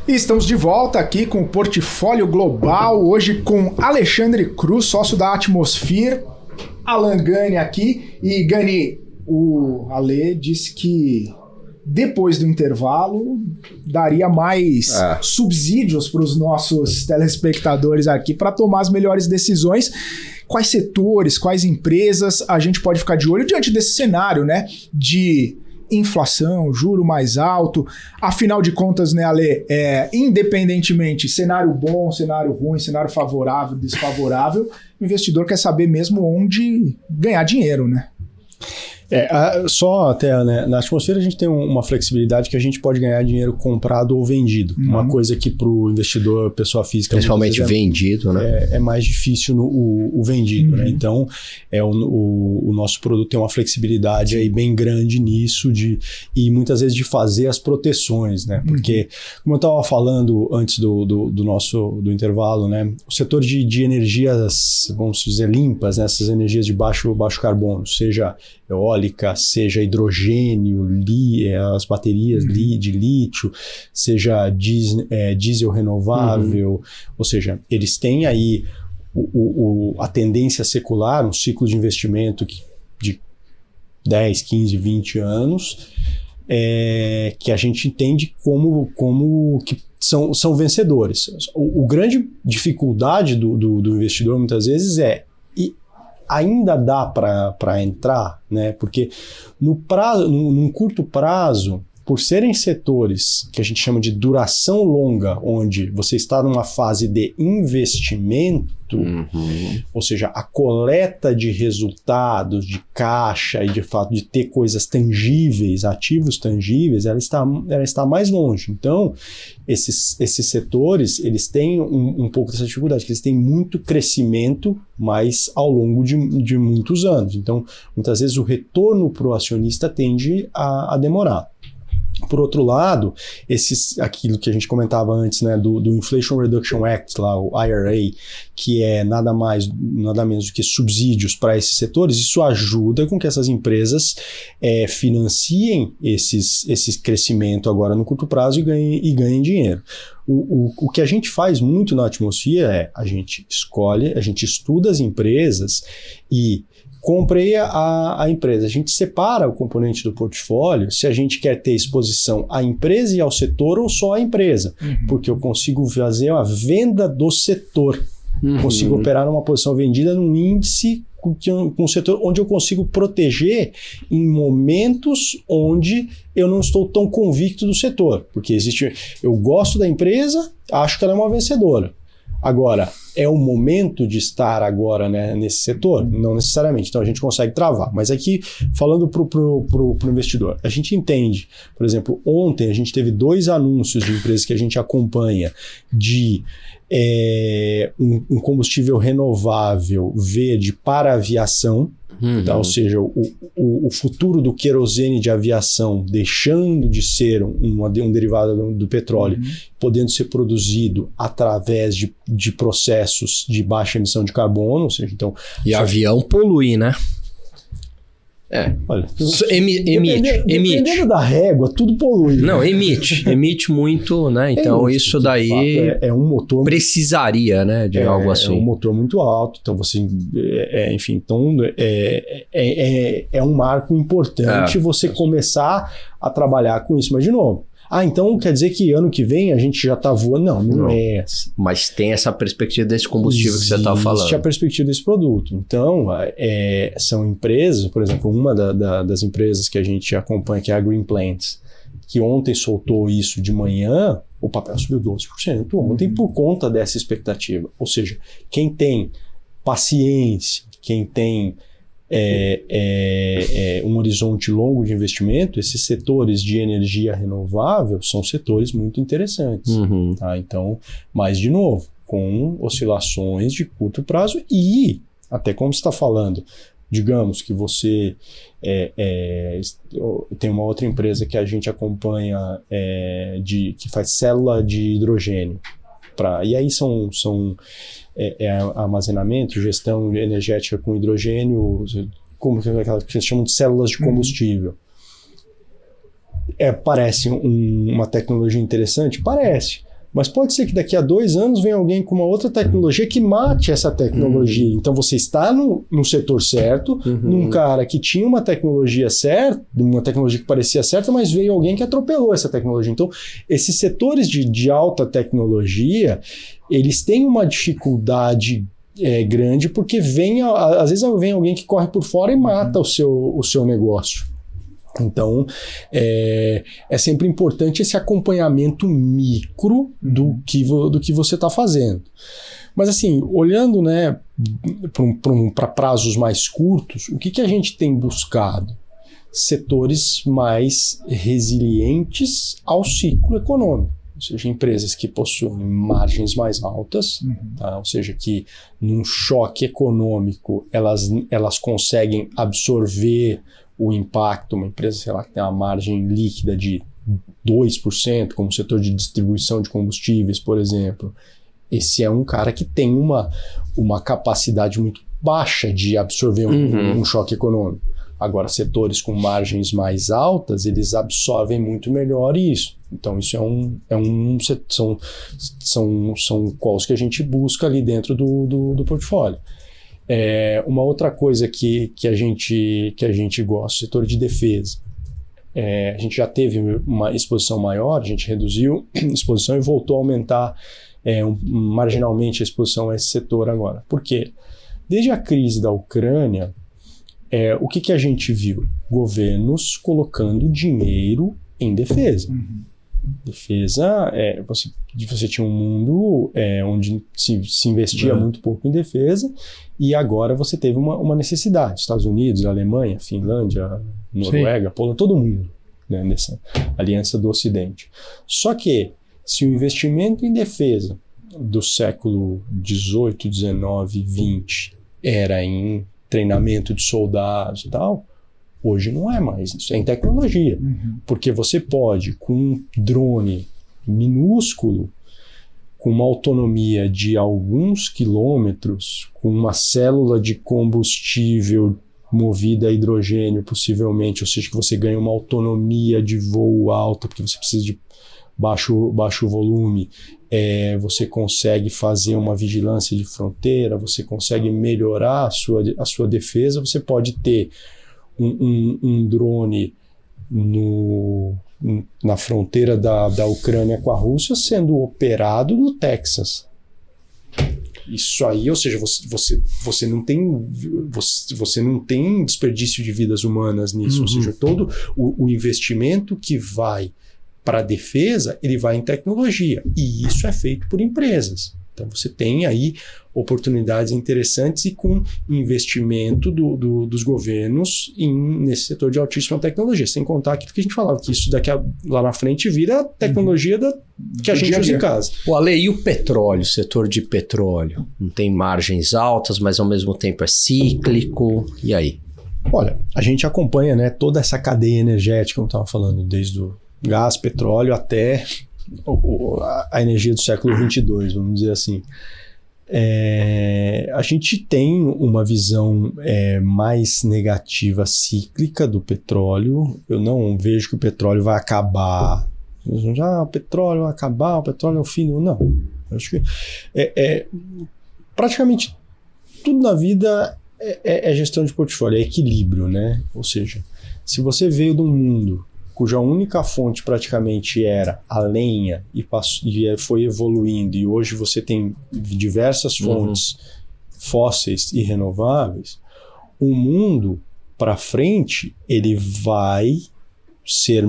Speaker 6: E estamos de volta aqui com o Portfólio Global, hoje com Alexandre Cruz, sócio da Atmosphere, Alan Gani aqui. E Gani, o Ale disse que depois do intervalo daria mais subsídios para os nossos telespectadores aqui para tomar as melhores decisões. Quais setores, quais empresas a gente pode ficar de olho diante desse cenário, né, de inflação, juro mais alto? Afinal de contas, né, Ale, independentemente, cenário bom, cenário ruim, cenário favorável, desfavorável, o investidor quer saber mesmo onde ganhar dinheiro, né?
Speaker 8: Só até, né, na Atmosphere a gente tem uma flexibilidade que a gente pode ganhar dinheiro comprado ou vendido. Uma coisa que para o investidor, pessoa física,
Speaker 7: principalmente vendido, né?
Speaker 8: É mais difícil o vendido, né? Então, o nosso produto tem uma flexibilidade aí bem grande nisso e muitas vezes de fazer as proteções, né? Porque, como eu estava falando antes do intervalo, né? O setor de energias, vamos dizer, limpas, né? Essas energias de baixo carbono, seja eólica, seja hidrogênio, as baterias de lítio, seja diesel renovável, ou seja, eles têm aí a tendência secular, um ciclo de investimento de 10, 15, 20 anos, que a gente entende como que são vencedores. O grande dificuldade do investidor muitas vezes ainda dá para entrar, né? Porque num curto prazo, por serem setores que a gente chama de duração longa, onde você está numa fase de investimento, ou seja, a coleta de resultados, de caixa e de fato de ter coisas tangíveis, ativos tangíveis, ela está mais longe. Então, esses setores, eles têm um pouco dessa dificuldade, que eles têm muito crescimento, mas ao longo de muitos anos. Então, muitas vezes o retorno para o acionista tende a demorar. Por outro lado, aquilo que a gente comentava antes, né, do Inflation Reduction Act, lá, o IRA, que é nada menos do que subsídios para esses setores, isso ajuda com que essas empresas financiem esse crescimento agora no curto prazo e ganhem dinheiro. O que a gente faz muito na Atmosphere a gente escolhe, a gente estuda as empresas e comprei a empresa. A gente separa o componente do portfólio se a gente quer ter exposição à empresa e ao setor ou só à empresa, porque eu consigo fazer a venda do setor. Consigo operar numa posição vendida num índice com um setor onde eu consigo proteger em momentos onde eu não estou tão convicto do setor, porque eu gosto da empresa, acho que ela é uma vencedora. Agora, é o momento de estar agora, né, nesse setor? Não necessariamente. Então, a gente consegue travar. Mas aqui, falando pro investidor, a gente entende, por exemplo, ontem a gente teve 2 anúncios de empresas que a gente acompanha de um combustível renovável verde para aviação, tá? Ou seja, o futuro do querosene de aviação deixando de ser um derivado do petróleo, podendo ser produzido através de processos de baixa emissão de carbono, ou seja, então...
Speaker 7: E avião polui, né?
Speaker 8: Olha,
Speaker 7: emite.
Speaker 8: Dependendo da régua, tudo polui.
Speaker 7: Não, emite muito, né? Então isso daí
Speaker 8: é um motor
Speaker 7: precisaria, né, de algo assim.
Speaker 8: É um motor muito alto, então você, enfim, então é um marco importante você começar a trabalhar com isso. Mas de novo, então quer dizer que ano que vem a gente já está voando? Não é assim.
Speaker 7: Mas tem essa perspectiva desse combustível que você está falando.
Speaker 8: Existe a perspectiva desse produto. Então, são empresas, por exemplo, uma das empresas que a gente acompanha, que é a Green Plants, que ontem soltou isso de manhã, o papel subiu 12% ontem por conta dessa expectativa. Ou seja, quem tem paciência, quem tem um horizonte longo de investimento, esses setores de energia renovável são setores muito interessantes. Tá? Então, mas de novo, com oscilações de curto prazo e, até como você está falando, digamos que você tem uma outra empresa que a gente acompanha que faz célula de hidrogênio. E aí são armazenamento, gestão energética com hidrogênio, como aquela que eles chamam de células de combustível. Parece uma tecnologia interessante? Parece. Mas pode ser que daqui a 2 anos venha alguém com uma outra tecnologia que mate essa tecnologia. Então você está no setor certo, num cara que tinha uma tecnologia certa, uma tecnologia que parecia certa, mas veio alguém que atropelou essa tecnologia. Então, esses setores de alta tecnologia, eles têm uma dificuldade grande, porque às vezes vem alguém que corre por fora e mata o seu negócio. Então, é sempre importante esse acompanhamento micro do que você está fazendo. Mas assim, olhando, né, para prazos mais curtos, o que a gente tem buscado? Setores mais resilientes ao ciclo econômico. Ou seja, empresas que possuem margens mais altas, tá? Ou seja, que num choque econômico elas conseguem absorver o impacto. Uma empresa, sei lá, que tem uma margem líquida de 2%, como o setor de distribuição de combustíveis, por exemplo. Esse é um cara que tem uma capacidade muito baixa de absorver um choque econômico. Agora, setores com margens mais altas, eles absorvem muito melhor isso. Então, isso são calls que a gente busca ali dentro do portfólio. Uma outra coisa que a gente gosta, setor de defesa. A gente já teve uma exposição maior, a gente reduziu a exposição e voltou a aumentar marginalmente a exposição a esse setor agora. Por quê? Desde a crise da Ucrânia, o que a gente viu? Governos colocando dinheiro em defesa. Defesa, você tinha um mundo onde se investia muito pouco em defesa, e agora você teve uma necessidade. Estados Unidos, Alemanha, Finlândia, Noruega, Polônia, todo mundo, né, nessa aliança do Ocidente. Só que, se o investimento em defesa do século XVIII, XIX, XX era em treinamento de soldados e tal, hoje não é mais isso, é em tecnologia. Porque você pode, com um drone minúsculo, com uma autonomia de alguns quilômetros, com uma célula de combustível movida a hidrogênio, possivelmente, ou seja, que você ganha uma autonomia de voo alta, porque você precisa de baixo volume, você consegue fazer uma vigilância de fronteira, você consegue melhorar a sua defesa, você pode ter um drone na fronteira da Ucrânia com a Rússia sendo operado no Texas. Isso aí, ou seja, você não tem desperdício de vidas humanas nisso. Ou seja, todo o investimento que vai para a defesa, ele vai em tecnologia. E isso é feito por empresas. Então você tem aí oportunidades interessantes e com investimento dos governos nesse setor de altíssima tecnologia. Sem contar aquilo que a gente falava, que isso lá na frente vira tecnologia que a gente usa em casa.
Speaker 7: Ale, e o petróleo, o setor de petróleo? Não tem margens altas, mas ao mesmo tempo é cíclico. E aí?
Speaker 8: Olha, a gente acompanha, né, toda essa cadeia energética, como eu estava falando, desde o gás, petróleo até a energia do século 22, vamos dizer assim. A gente tem uma visão mais negativa, cíclica do petróleo. Eu não vejo que o petróleo vai acabar. O petróleo vai acabar, o petróleo é o fim do... Não. Eu acho que praticamente tudo na vida é gestão de portfólio, é equilíbrio, né? Ou seja, se você veio de um mundo cuja única fonte praticamente era a lenha e foi evoluindo, e hoje você tem diversas fontes fósseis e renováveis, o mundo para frente ele vai ser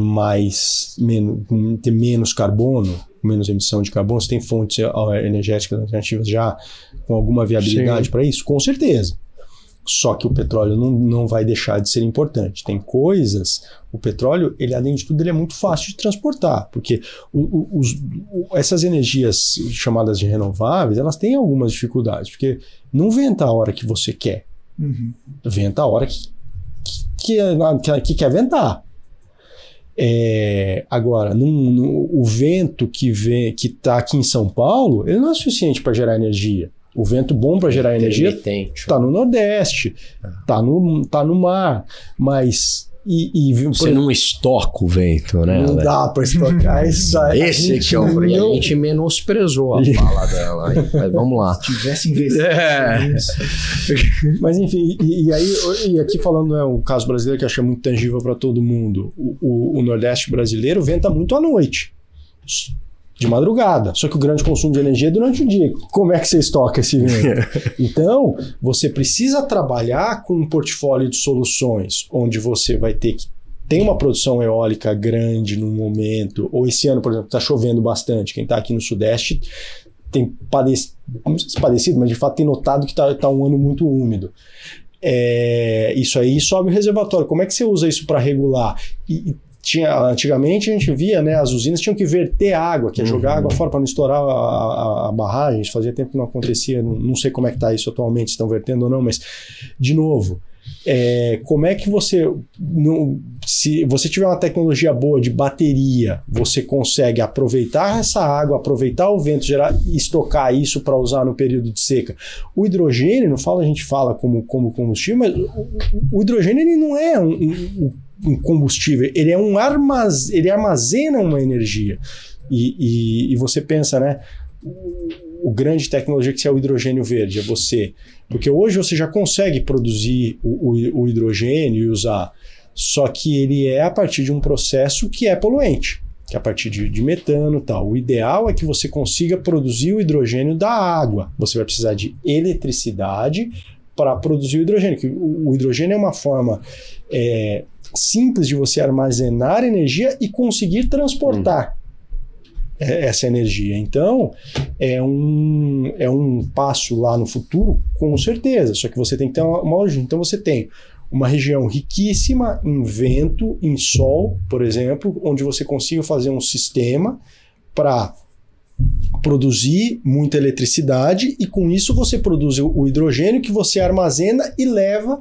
Speaker 8: ter menos carbono, menos emissão de carbono. Você tem fontes energéticas alternativas já com alguma viabilidade para isso? Com certeza. Só que o petróleo não vai deixar de ser importante. Tem coisas... O petróleo, além de tudo, ele é muito fácil de transportar, porque essas energias chamadas de renováveis, elas têm algumas dificuldades, porque não venta a hora que você quer. Venta a hora que quer ventar. Agora, o vento que está aqui em São Paulo, ele não é suficiente para gerar energia. O vento bom para gerar energia está no Nordeste, está no mar, mas...
Speaker 7: Você não estoca o vento, né?
Speaker 8: Não dá para estocar isso aí.
Speaker 7: Esse que é o problema. A gente menosprezou a fala dela, hein? Mas vamos lá.
Speaker 6: Se tivesse investido nisso.
Speaker 8: Mas enfim, e aqui falando o caso brasileiro, que eu acho muito tangível para todo mundo, o Nordeste brasileiro venta muito à noite, de madrugada, só que o grande consumo de energia é durante o dia. Como é que você estoca esse vento? Então, você precisa trabalhar com um portfólio de soluções, onde você vai ter que ter uma produção eólica grande no momento, ou esse ano, por exemplo, está chovendo bastante, quem está aqui no Sudeste tem padecido, mas de fato tem notado que está um ano muito úmido. Isso aí sobe o reservatório. Como é que você usa isso para regular? Antigamente a gente via, né, as usinas tinham que verter água, que é jogar água fora para não estourar a barragem. Isso fazia tempo que não acontecia, não sei como é que está isso atualmente, se estão vertendo ou não, mas, de novo, como é que se você tiver uma tecnologia boa de bateria, você consegue aproveitar essa água, aproveitar o vento, gerar e estocar isso para usar no período de seca. O hidrogênio, a gente fala como combustível, mas o hidrogênio ele não é um combustível, ele armazena uma energia. E você pensa, né? O grande tecnologia que é o hidrogênio verde, é você. Porque hoje você já consegue produzir o hidrogênio e usar, só que ele é a partir de um processo que é poluente, que é a partir de metano e tal. O ideal é que você consiga produzir o hidrogênio da água. Você vai precisar de eletricidade para produzir o hidrogênio. O hidrogênio é uma forma simples de você armazenar energia e conseguir transportar essa energia. Então, é um passo lá no futuro, com certeza, só que você tem que ter uma lógica. Então, você tem uma região riquíssima em vento, em sol, por exemplo, onde você consiga fazer um sistema para produzir muita eletricidade e com isso você produz o hidrogênio que você armazena e leva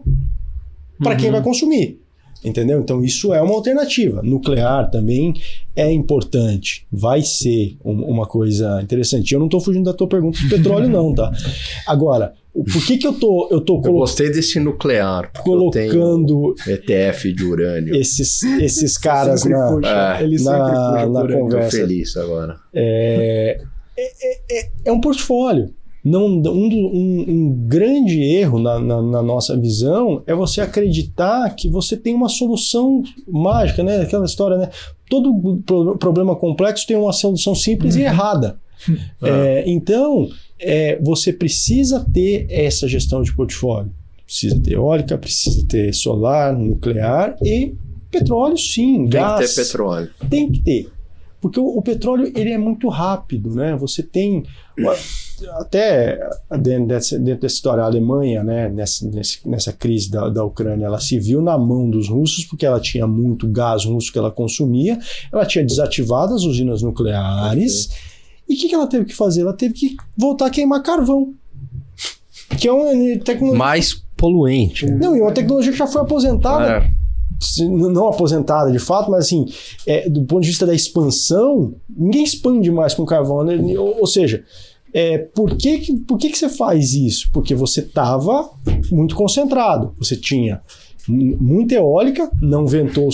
Speaker 8: para quem vai consumir. Entendeu? Então isso é uma alternativa. Nuclear também é importante. Vai ser uma coisa interessante. Eu não estou fugindo da tua pergunta do petróleo não, tá? Agora, por que eu tô
Speaker 7: Eu gostei desse nuclear.
Speaker 8: Colocando
Speaker 7: ETF de urânio.
Speaker 8: Esses caras na conversa.
Speaker 7: Tô feliz agora.
Speaker 8: É um portfólio. Um grande erro na nossa visão é você acreditar que você tem uma solução mágica, né? Aquela história, né? Todo problema complexo tem uma solução simples e errada. Então, você precisa ter essa gestão de portfólio. Precisa ter eólica, precisa ter solar, nuclear e petróleo, sim. Gás.
Speaker 7: Tem que ter petróleo.
Speaker 8: Tem que ter. Porque o petróleo ele é muito rápido, né? Você tem... Até dentro dessa história, a Alemanha, né, nessa crise da Ucrânia, ela se viu na mão dos russos porque ela tinha muito gás russo que ela consumia, ela tinha desativado as usinas nucleares. E o que ela teve que fazer? Ela teve que voltar a queimar carvão, que é uma tecnologia...
Speaker 7: mais poluente.
Speaker 8: Não, e uma tecnologia que já foi aposentada. Não aposentada de fato, mas assim, do ponto de vista da expansão, ninguém expande mais com carvão, né? Ou seja, por que você faz isso? Porque você estava muito concentrado, você tinha muita eólica, não ventou.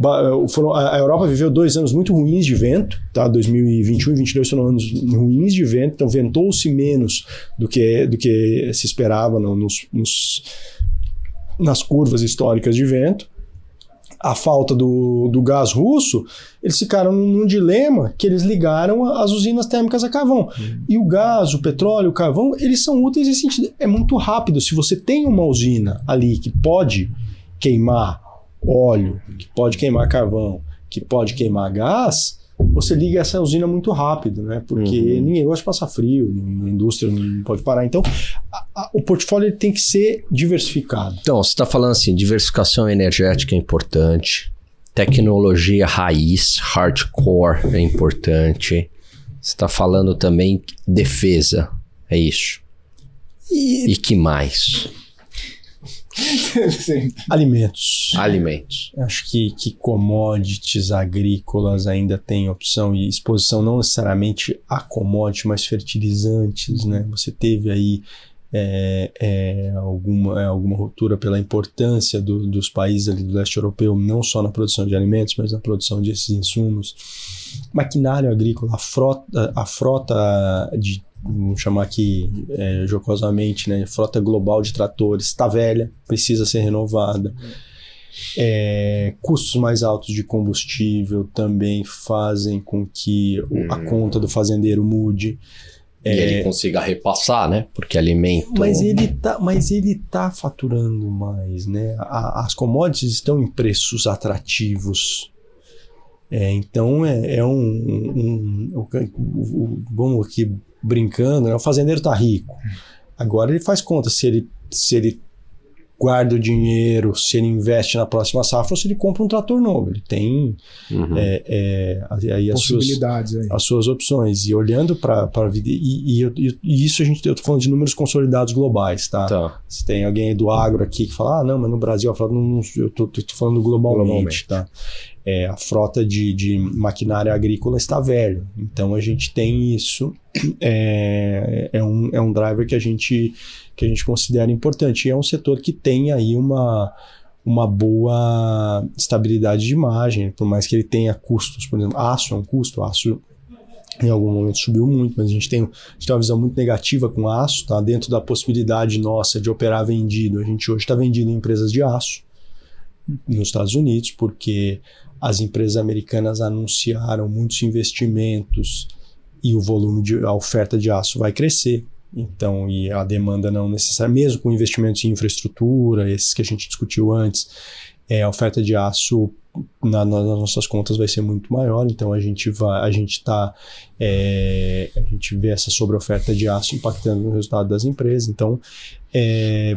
Speaker 8: A Europa viveu 2 anos muito ruins de vento, tá? 2021 e 2022 foram anos ruins de vento, então ventou-se menos do que se esperava nas curvas históricas de vento. A falta do gás russo, eles ficaram num dilema que eles ligaram as usinas térmicas a carvão. E o gás, o petróleo, o carvão, eles são úteis nesse sentido. É muito rápido. Se você tem uma usina ali que pode queimar óleo, que pode queimar carvão, que pode queimar gás, você liga essa usina muito rápido, né? Porque ninguém gosta de passar frio, a indústria não pode parar. Então, o portfólio tem que ser diversificado.
Speaker 7: Então, você está falando assim, diversificação energética é importante, tecnologia raiz, hardcore é importante. Você está falando também defesa, é isso. E que mais?
Speaker 8: Alimentos.
Speaker 7: Alimentos.
Speaker 8: Acho que commodities agrícolas ainda tem opção e exposição não necessariamente a commodities, mas fertilizantes, né? Você teve aí alguma ruptura pela importância dos países ali do leste europeu, não só na produção de alimentos, mas na produção desses insumos. Maquinário agrícola, a frota de, vamos chamar aqui jocosamente, né, frota global de tratores está velha, precisa ser renovada. Custos mais altos de combustível também fazem com que a conta do fazendeiro mude.
Speaker 7: E ele consiga repassar, né? Porque alimento...
Speaker 8: Mas ele tá faturando mais, né? As commodities estão em preços atrativos. Então vamos aqui brincando, né? O fazendeiro tá rico. Agora ele faz conta se ele guarda o dinheiro, se ele investe na próxima safra ou se ele compra um trator novo. Ele tem aí
Speaker 6: possibilidades
Speaker 8: as suas opções. E olhando para a vida... E isso eu tô falando de números consolidados globais, tá? Se tem alguém do agro aqui que fala, não, mas no Brasil eu tô falando globalmente, tá? A frota de maquinária agrícola está velha. Então a gente tem isso. É um driver que a gente considera importante. E é um setor que tem aí uma boa estabilidade de margem, por mais que ele tenha custos. Por exemplo, aço é um custo, aço em algum momento subiu muito, mas a gente tem uma visão muito negativa com aço, tá? Dentro da possibilidade nossa de operar vendido, a gente hoje está vendido em empresas de aço nos Estados Unidos, porque as empresas americanas anunciaram muitos investimentos e a oferta de aço vai crescer. Então, e a demanda não necessariamente, mesmo com investimentos em infraestrutura, esses que a gente discutiu antes, a oferta de aço nas nossas contas vai ser muito maior. Então a gente vê essa sobreoferta de aço impactando no resultado das empresas. Então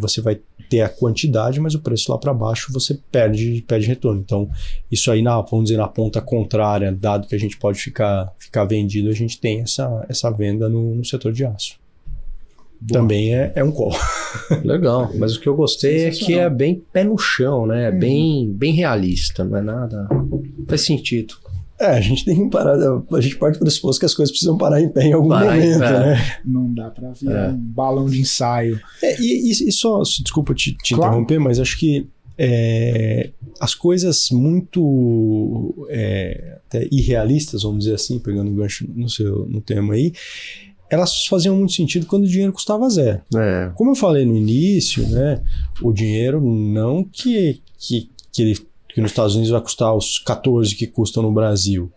Speaker 8: você vai ter a quantidade, mas o preço lá para baixo você perde retorno. Então isso aí, vamos dizer, na ponta contrária, dado que a gente pode ficar vendido, a gente tem essa venda no setor de aço. Boa. Também é um call.
Speaker 7: Legal, mas o que eu gostei é que é bem pé no chão, né? Bem realista, não é nada... Faz sentido.
Speaker 8: A gente tem que parar, a gente parte do pressuposto que as coisas precisam parar em pé em algum momento, né?
Speaker 6: Não dá para virar um balão de ensaio.
Speaker 8: E só, desculpa te interromper, mas acho que as coisas muito até irrealistas, vamos dizer assim, pegando o gancho no tema aí, elas faziam muito sentido quando o dinheiro custava zero. Como eu falei no início, né, o dinheiro não que nos Estados Unidos vai custar os 14 que custam no Brasil.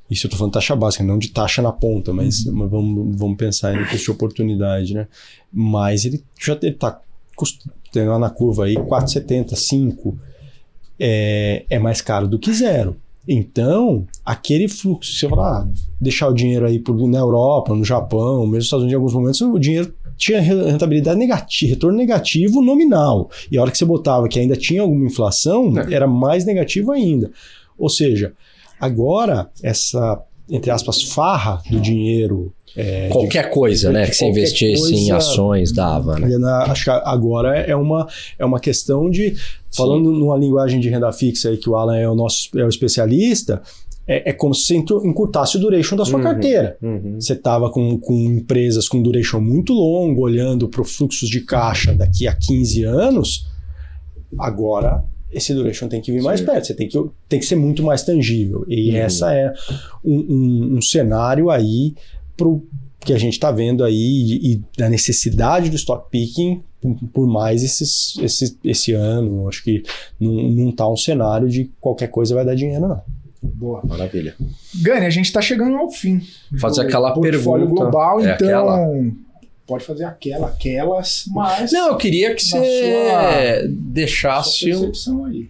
Speaker 8: Isso eu tô falando de taxa básica, não de taxa na ponta, mas vamos pensar em custo de oportunidade, né? Mas ele já tá tem lá na curva aí 4,70, 5 é mais caro do que zero. Então, aquele fluxo, você fala, deixar o dinheiro aí na Europa, no Japão, mesmo nos Estados Unidos, em alguns momentos, o dinheiro tinha rentabilidade negativa, retorno negativo nominal. E a hora que você botava que ainda tinha alguma inflação, era mais negativo ainda. Ou seja, agora essa, entre aspas, farra do dinheiro...
Speaker 7: qualquer coisa, né? Que você investisse em ações dava, né?
Speaker 8: Acho que agora é uma questão de... Falando numa linguagem de renda fixa aí que o Alan é o especialista, é como se você encurtasse o duration da sua carteira. Você estava com empresas com duration muito longo, olhando para os fluxos de caixa daqui a 15 anos, agora esse duration tem que vir mais perto, você tem que ser muito mais tangível. E essa é um cenário aí que a gente está vendo aí e da necessidade do stock picking por mais esse ano. Acho que não está um cenário de qualquer coisa vai dar dinheiro, não.
Speaker 6: Boa.
Speaker 7: Maravilha.
Speaker 6: Gani, a gente está chegando ao fim.
Speaker 7: Fazer aquela
Speaker 6: portfólio
Speaker 7: pergunta.
Speaker 6: Global, então
Speaker 7: aquela?
Speaker 6: Pode fazer aquelas, mas...
Speaker 7: Não, eu queria que você deixasse...
Speaker 6: Sua percepção aí.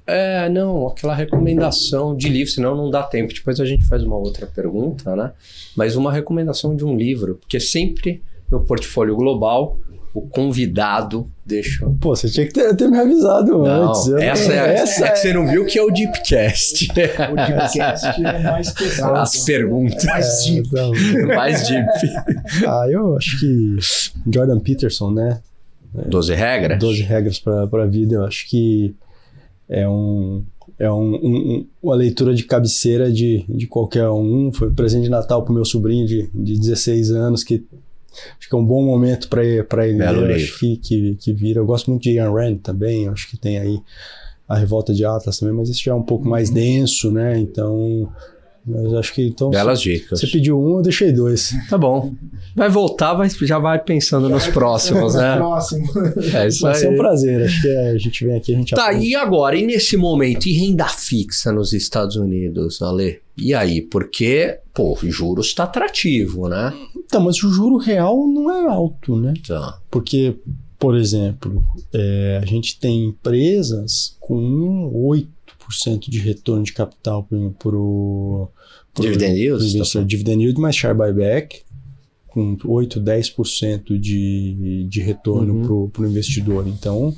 Speaker 7: Não, aquela recomendação de livro, senão não dá tempo. Depois a gente faz uma outra pergunta, né? Mas uma recomendação de um livro, porque sempre no portfólio global o convidado deixa...
Speaker 8: Pô, você tinha que ter me avisado antes.
Speaker 7: Essa é que você não viu, que é o Deepcast.
Speaker 6: O Deepcast é mais pesado.
Speaker 7: As perguntas.
Speaker 6: Mais deep.
Speaker 7: Mais deep.
Speaker 8: Eu acho que Jordan Peterson, né?
Speaker 7: 12 regras?
Speaker 8: 12 regras para a vida. Eu acho que uma leitura de cabeceira de qualquer um. Foi presente de Natal pro meu sobrinho de 16 anos, que acho que é um bom momento para ele ler. Acho que vira. Eu gosto muito de Ayn Rand também, acho que tem aí a Revolta de Atlas também, mas esse já é um pouco mais denso, né? Então, mas acho que então
Speaker 7: belas dicas.
Speaker 8: Você pediu um, eu deixei 2.
Speaker 7: Tá bom. Vai voltar, já vai pensando nos próximos, né? Isso
Speaker 8: vai
Speaker 7: aí.
Speaker 8: ser um prazer. Acho que a gente vem aqui, a gente
Speaker 7: Tá,
Speaker 8: aprende.
Speaker 7: e agora? E nesse momento? E renda fixa nos Estados Unidos, Ale? E aí? Porque, juros tá atrativo, né?
Speaker 8: Então, mas o juro real não é alto, né?
Speaker 7: Tá.
Speaker 8: Porque, por exemplo, a gente tem empresas com 8% de retorno de capital pro
Speaker 7: Dividend yield?
Speaker 8: Dividend yield mais share buyback, com 8, 10% de retorno pro investidor. Então,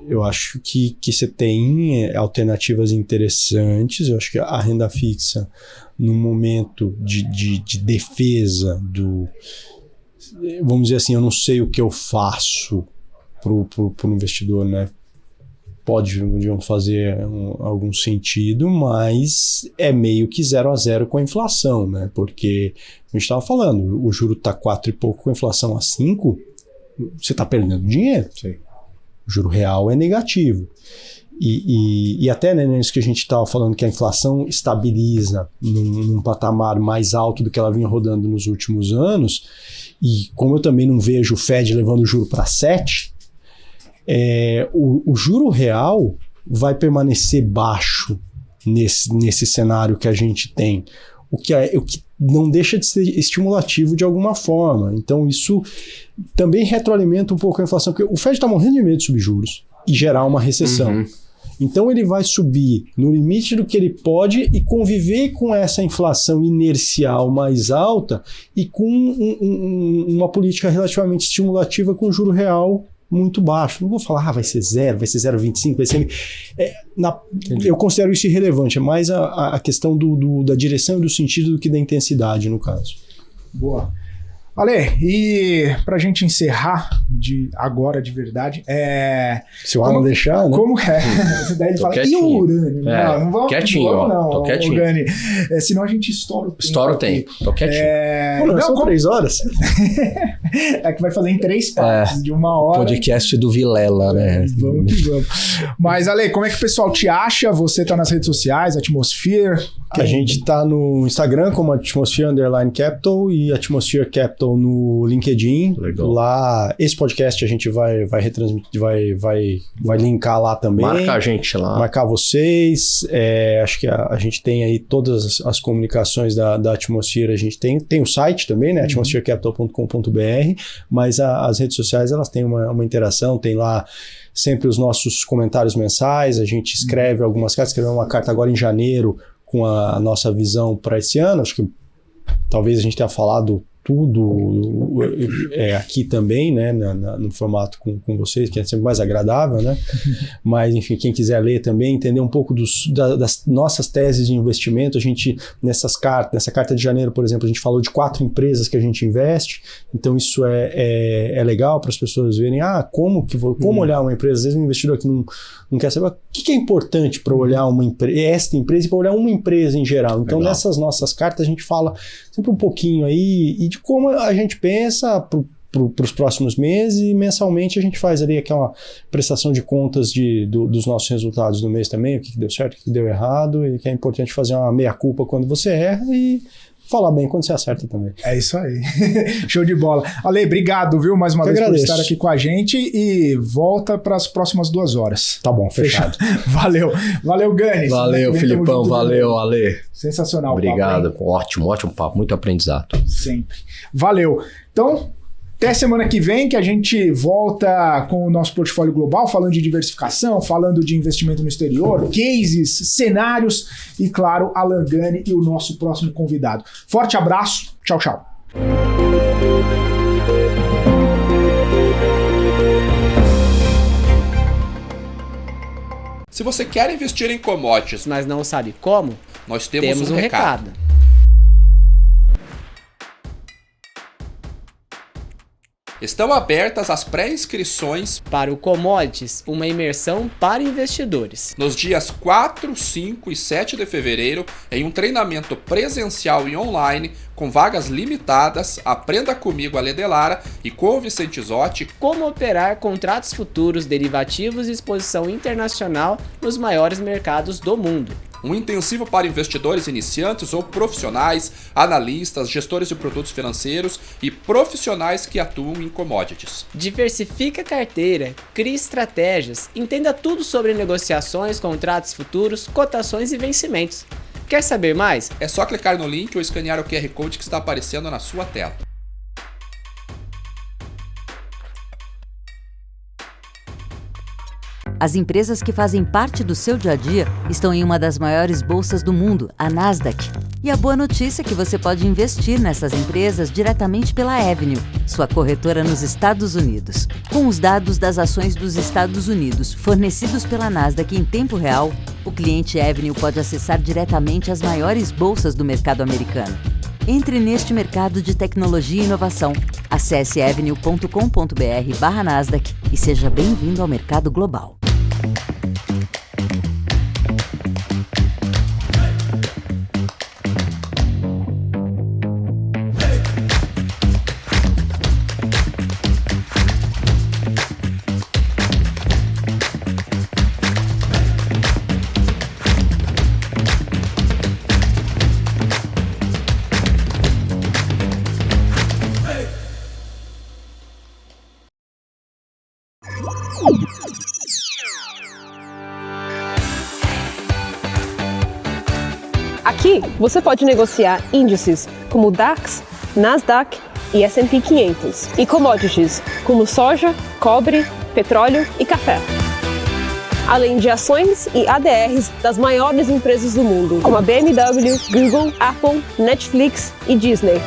Speaker 8: eu acho que você tem alternativas interessantes. Eu acho que a renda fixa, no momento de defesa vamos dizer assim, eu não sei o que eu faço pro investidor, né? Podiam fazer algum sentido, mas é meio que 0 a 0 com a inflação, né? Porque a gente estava falando, o juro está 4 e pouco, com a inflação a 5, você está perdendo dinheiro. Sim. O juro real é negativo. E até, né, nisso que a gente estava falando, que a inflação estabiliza num patamar mais alto do que ela vinha rodando nos últimos anos, e como eu também não vejo o Fed levando o juro para 7, o juro real vai permanecer baixo nesse cenário que a gente tem, o que não deixa de ser estimulativo de alguma forma. Então isso também retroalimenta um pouco a inflação, porque o Fed está morrendo de medo de subir juros e gerar uma recessão. Então ele vai subir no limite do que ele pode e conviver com essa inflação inercial mais alta e com uma política relativamente estimulativa com juro real muito baixo. Não vou falar, vai ser 0, vai ser 0,25, vai ser... eu considero isso irrelevante, é mais a questão da direção e do sentido do que da intensidade, no caso.
Speaker 6: Boa. Ale, e pra gente encerrar agora de verdade,
Speaker 8: se o Alan deixar, né?
Speaker 6: Como é? Daí ele fala,
Speaker 7: quietinho.
Speaker 6: e o urânio? Não vamos,
Speaker 7: quietinho,
Speaker 6: não,
Speaker 7: tô quietinho.
Speaker 6: Gani. Senão a gente estoura o tempo.
Speaker 7: Estoura o tempo, tô quietinho.
Speaker 8: São 3 horas?
Speaker 6: É que vai fazer em 3 partes, de 1 hora.
Speaker 7: Podcast do Vilela, né?
Speaker 6: Vamos que vamos. Mas, Ale, como é que o pessoal te acha? Você tá nas redes sociais, Atmosphere?
Speaker 8: A gente tá no Instagram como Atmosphere_Capital e Atmosphere Capital no LinkedIn.
Speaker 7: Legal.
Speaker 8: Lá, esse podcast a gente vai retransmitir, vai linkar lá também.
Speaker 7: Marca a gente lá.
Speaker 8: Marcar vocês. Acho que a gente tem aí todas as comunicações da Atmosphere. A gente tem o site também, né? atmospherecapital.com.br, mas as redes sociais, elas têm uma interação, tem lá sempre os nossos comentários mensais, a gente escreve algumas cartas, escreveu uma carta agora em janeiro com a nossa visão para esse ano. Acho que talvez a gente tenha falado tudo aqui também, né, no formato com vocês, que é sempre mais agradável, né? Mas, enfim, quem quiser ler também, entender um pouco das nossas teses de investimento, a gente, nessa carta de janeiro, por exemplo, a gente falou de 4 empresas que a gente investe, então isso é legal para as pessoas verem, como olhar uma empresa. Às vezes o investidor aqui não quer saber o que é importante para olhar esta empresa e para olhar uma empresa em geral. Então, legal. Nessas nossas cartas, a gente fala sempre um pouquinho aí e de como a gente pensa para os próximos meses, e mensalmente a gente faz ali aquela prestação de contas dos nossos resultados do mês também, o que deu certo, o que deu errado, e que é importante fazer uma meia-culpa quando você erra e falar bem quando você acerta também.
Speaker 6: É isso aí. Show de bola. Ale, obrigado, viu, mais uma vez por estar aqui com a gente, e volta para as próximas 2 horas.
Speaker 8: Tá bom, fechado.
Speaker 6: Valeu, Gani.
Speaker 7: Valeu, Filipão, valeu, Ale.
Speaker 6: Sensacional.
Speaker 7: Obrigado, papo, ótimo papo, muito aprendizado.
Speaker 6: Sempre. Valeu. Então, até semana que vem, que a gente volta com o nosso portfólio global, falando de diversificação, falando de investimento no exterior, cases, cenários e, claro, Alan Gani e o nosso próximo convidado. Forte abraço, tchau, tchau.
Speaker 1: Se você quer investir em commodities,
Speaker 2: mas não sabe como,
Speaker 1: nós temos um recado. Estão abertas as pré-inscrições
Speaker 2: Para o Commodities, uma imersão para investidores.
Speaker 1: nos dias 4, 5 e 7 de fevereiro em um treinamento presencial e online com vagas limitadas. Aprenda comigo, Ale Delara, e com o Vicente Zotti.
Speaker 2: Como operar contratos futuros, derivativos e exposição internacional nos maiores mercados do mundo.
Speaker 1: Um intensivo para investidores iniciantes ou profissionais, analistas, gestores de produtos financeiros e profissionais que atuam em commodities.
Speaker 2: Diversifique a carteira, crie estratégias, entenda tudo sobre negociações, contratos futuros, cotações e vencimentos. Quer saber mais?
Speaker 1: É só clicar no link ou escanear o QR Code que está aparecendo na sua tela.
Speaker 5: As empresas que fazem parte do seu dia a dia estão em uma das maiores bolsas do mundo, a Nasdaq. E a boa notícia é que você pode investir nessas empresas diretamente pela Avenue, sua corretora nos Estados Unidos. Com os dados das ações dos Estados Unidos fornecidos pela Nasdaq em tempo real, o cliente Avenue pode acessar diretamente as maiores bolsas do mercado americano. Entre neste mercado de tecnologia e inovação. Acesse avenue.com.br/Nasdaq e seja bem-vindo ao mercado global.
Speaker 3: Aqui você pode negociar índices como DAX, Nasdaq e S&P 500 e commodities como soja, cobre, petróleo e café. Além de ações e ADRs das maiores empresas do mundo, como a BMW, Google, Apple, Netflix e Disney.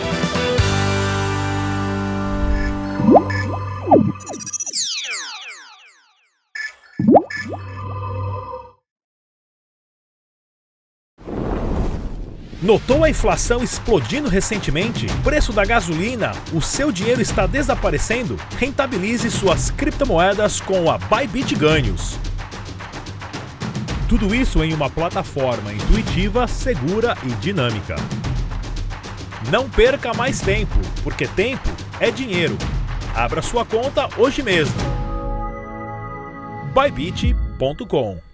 Speaker 4: Notou a inflação explodindo recentemente? Preço da gasolina? O seu dinheiro está desaparecendo? Rentabilize suas criptomoedas com a Bybit Ganhos. Tudo isso em uma plataforma intuitiva, segura e dinâmica. Não perca mais tempo, porque tempo é dinheiro. Abra sua conta hoje mesmo. Bybit.com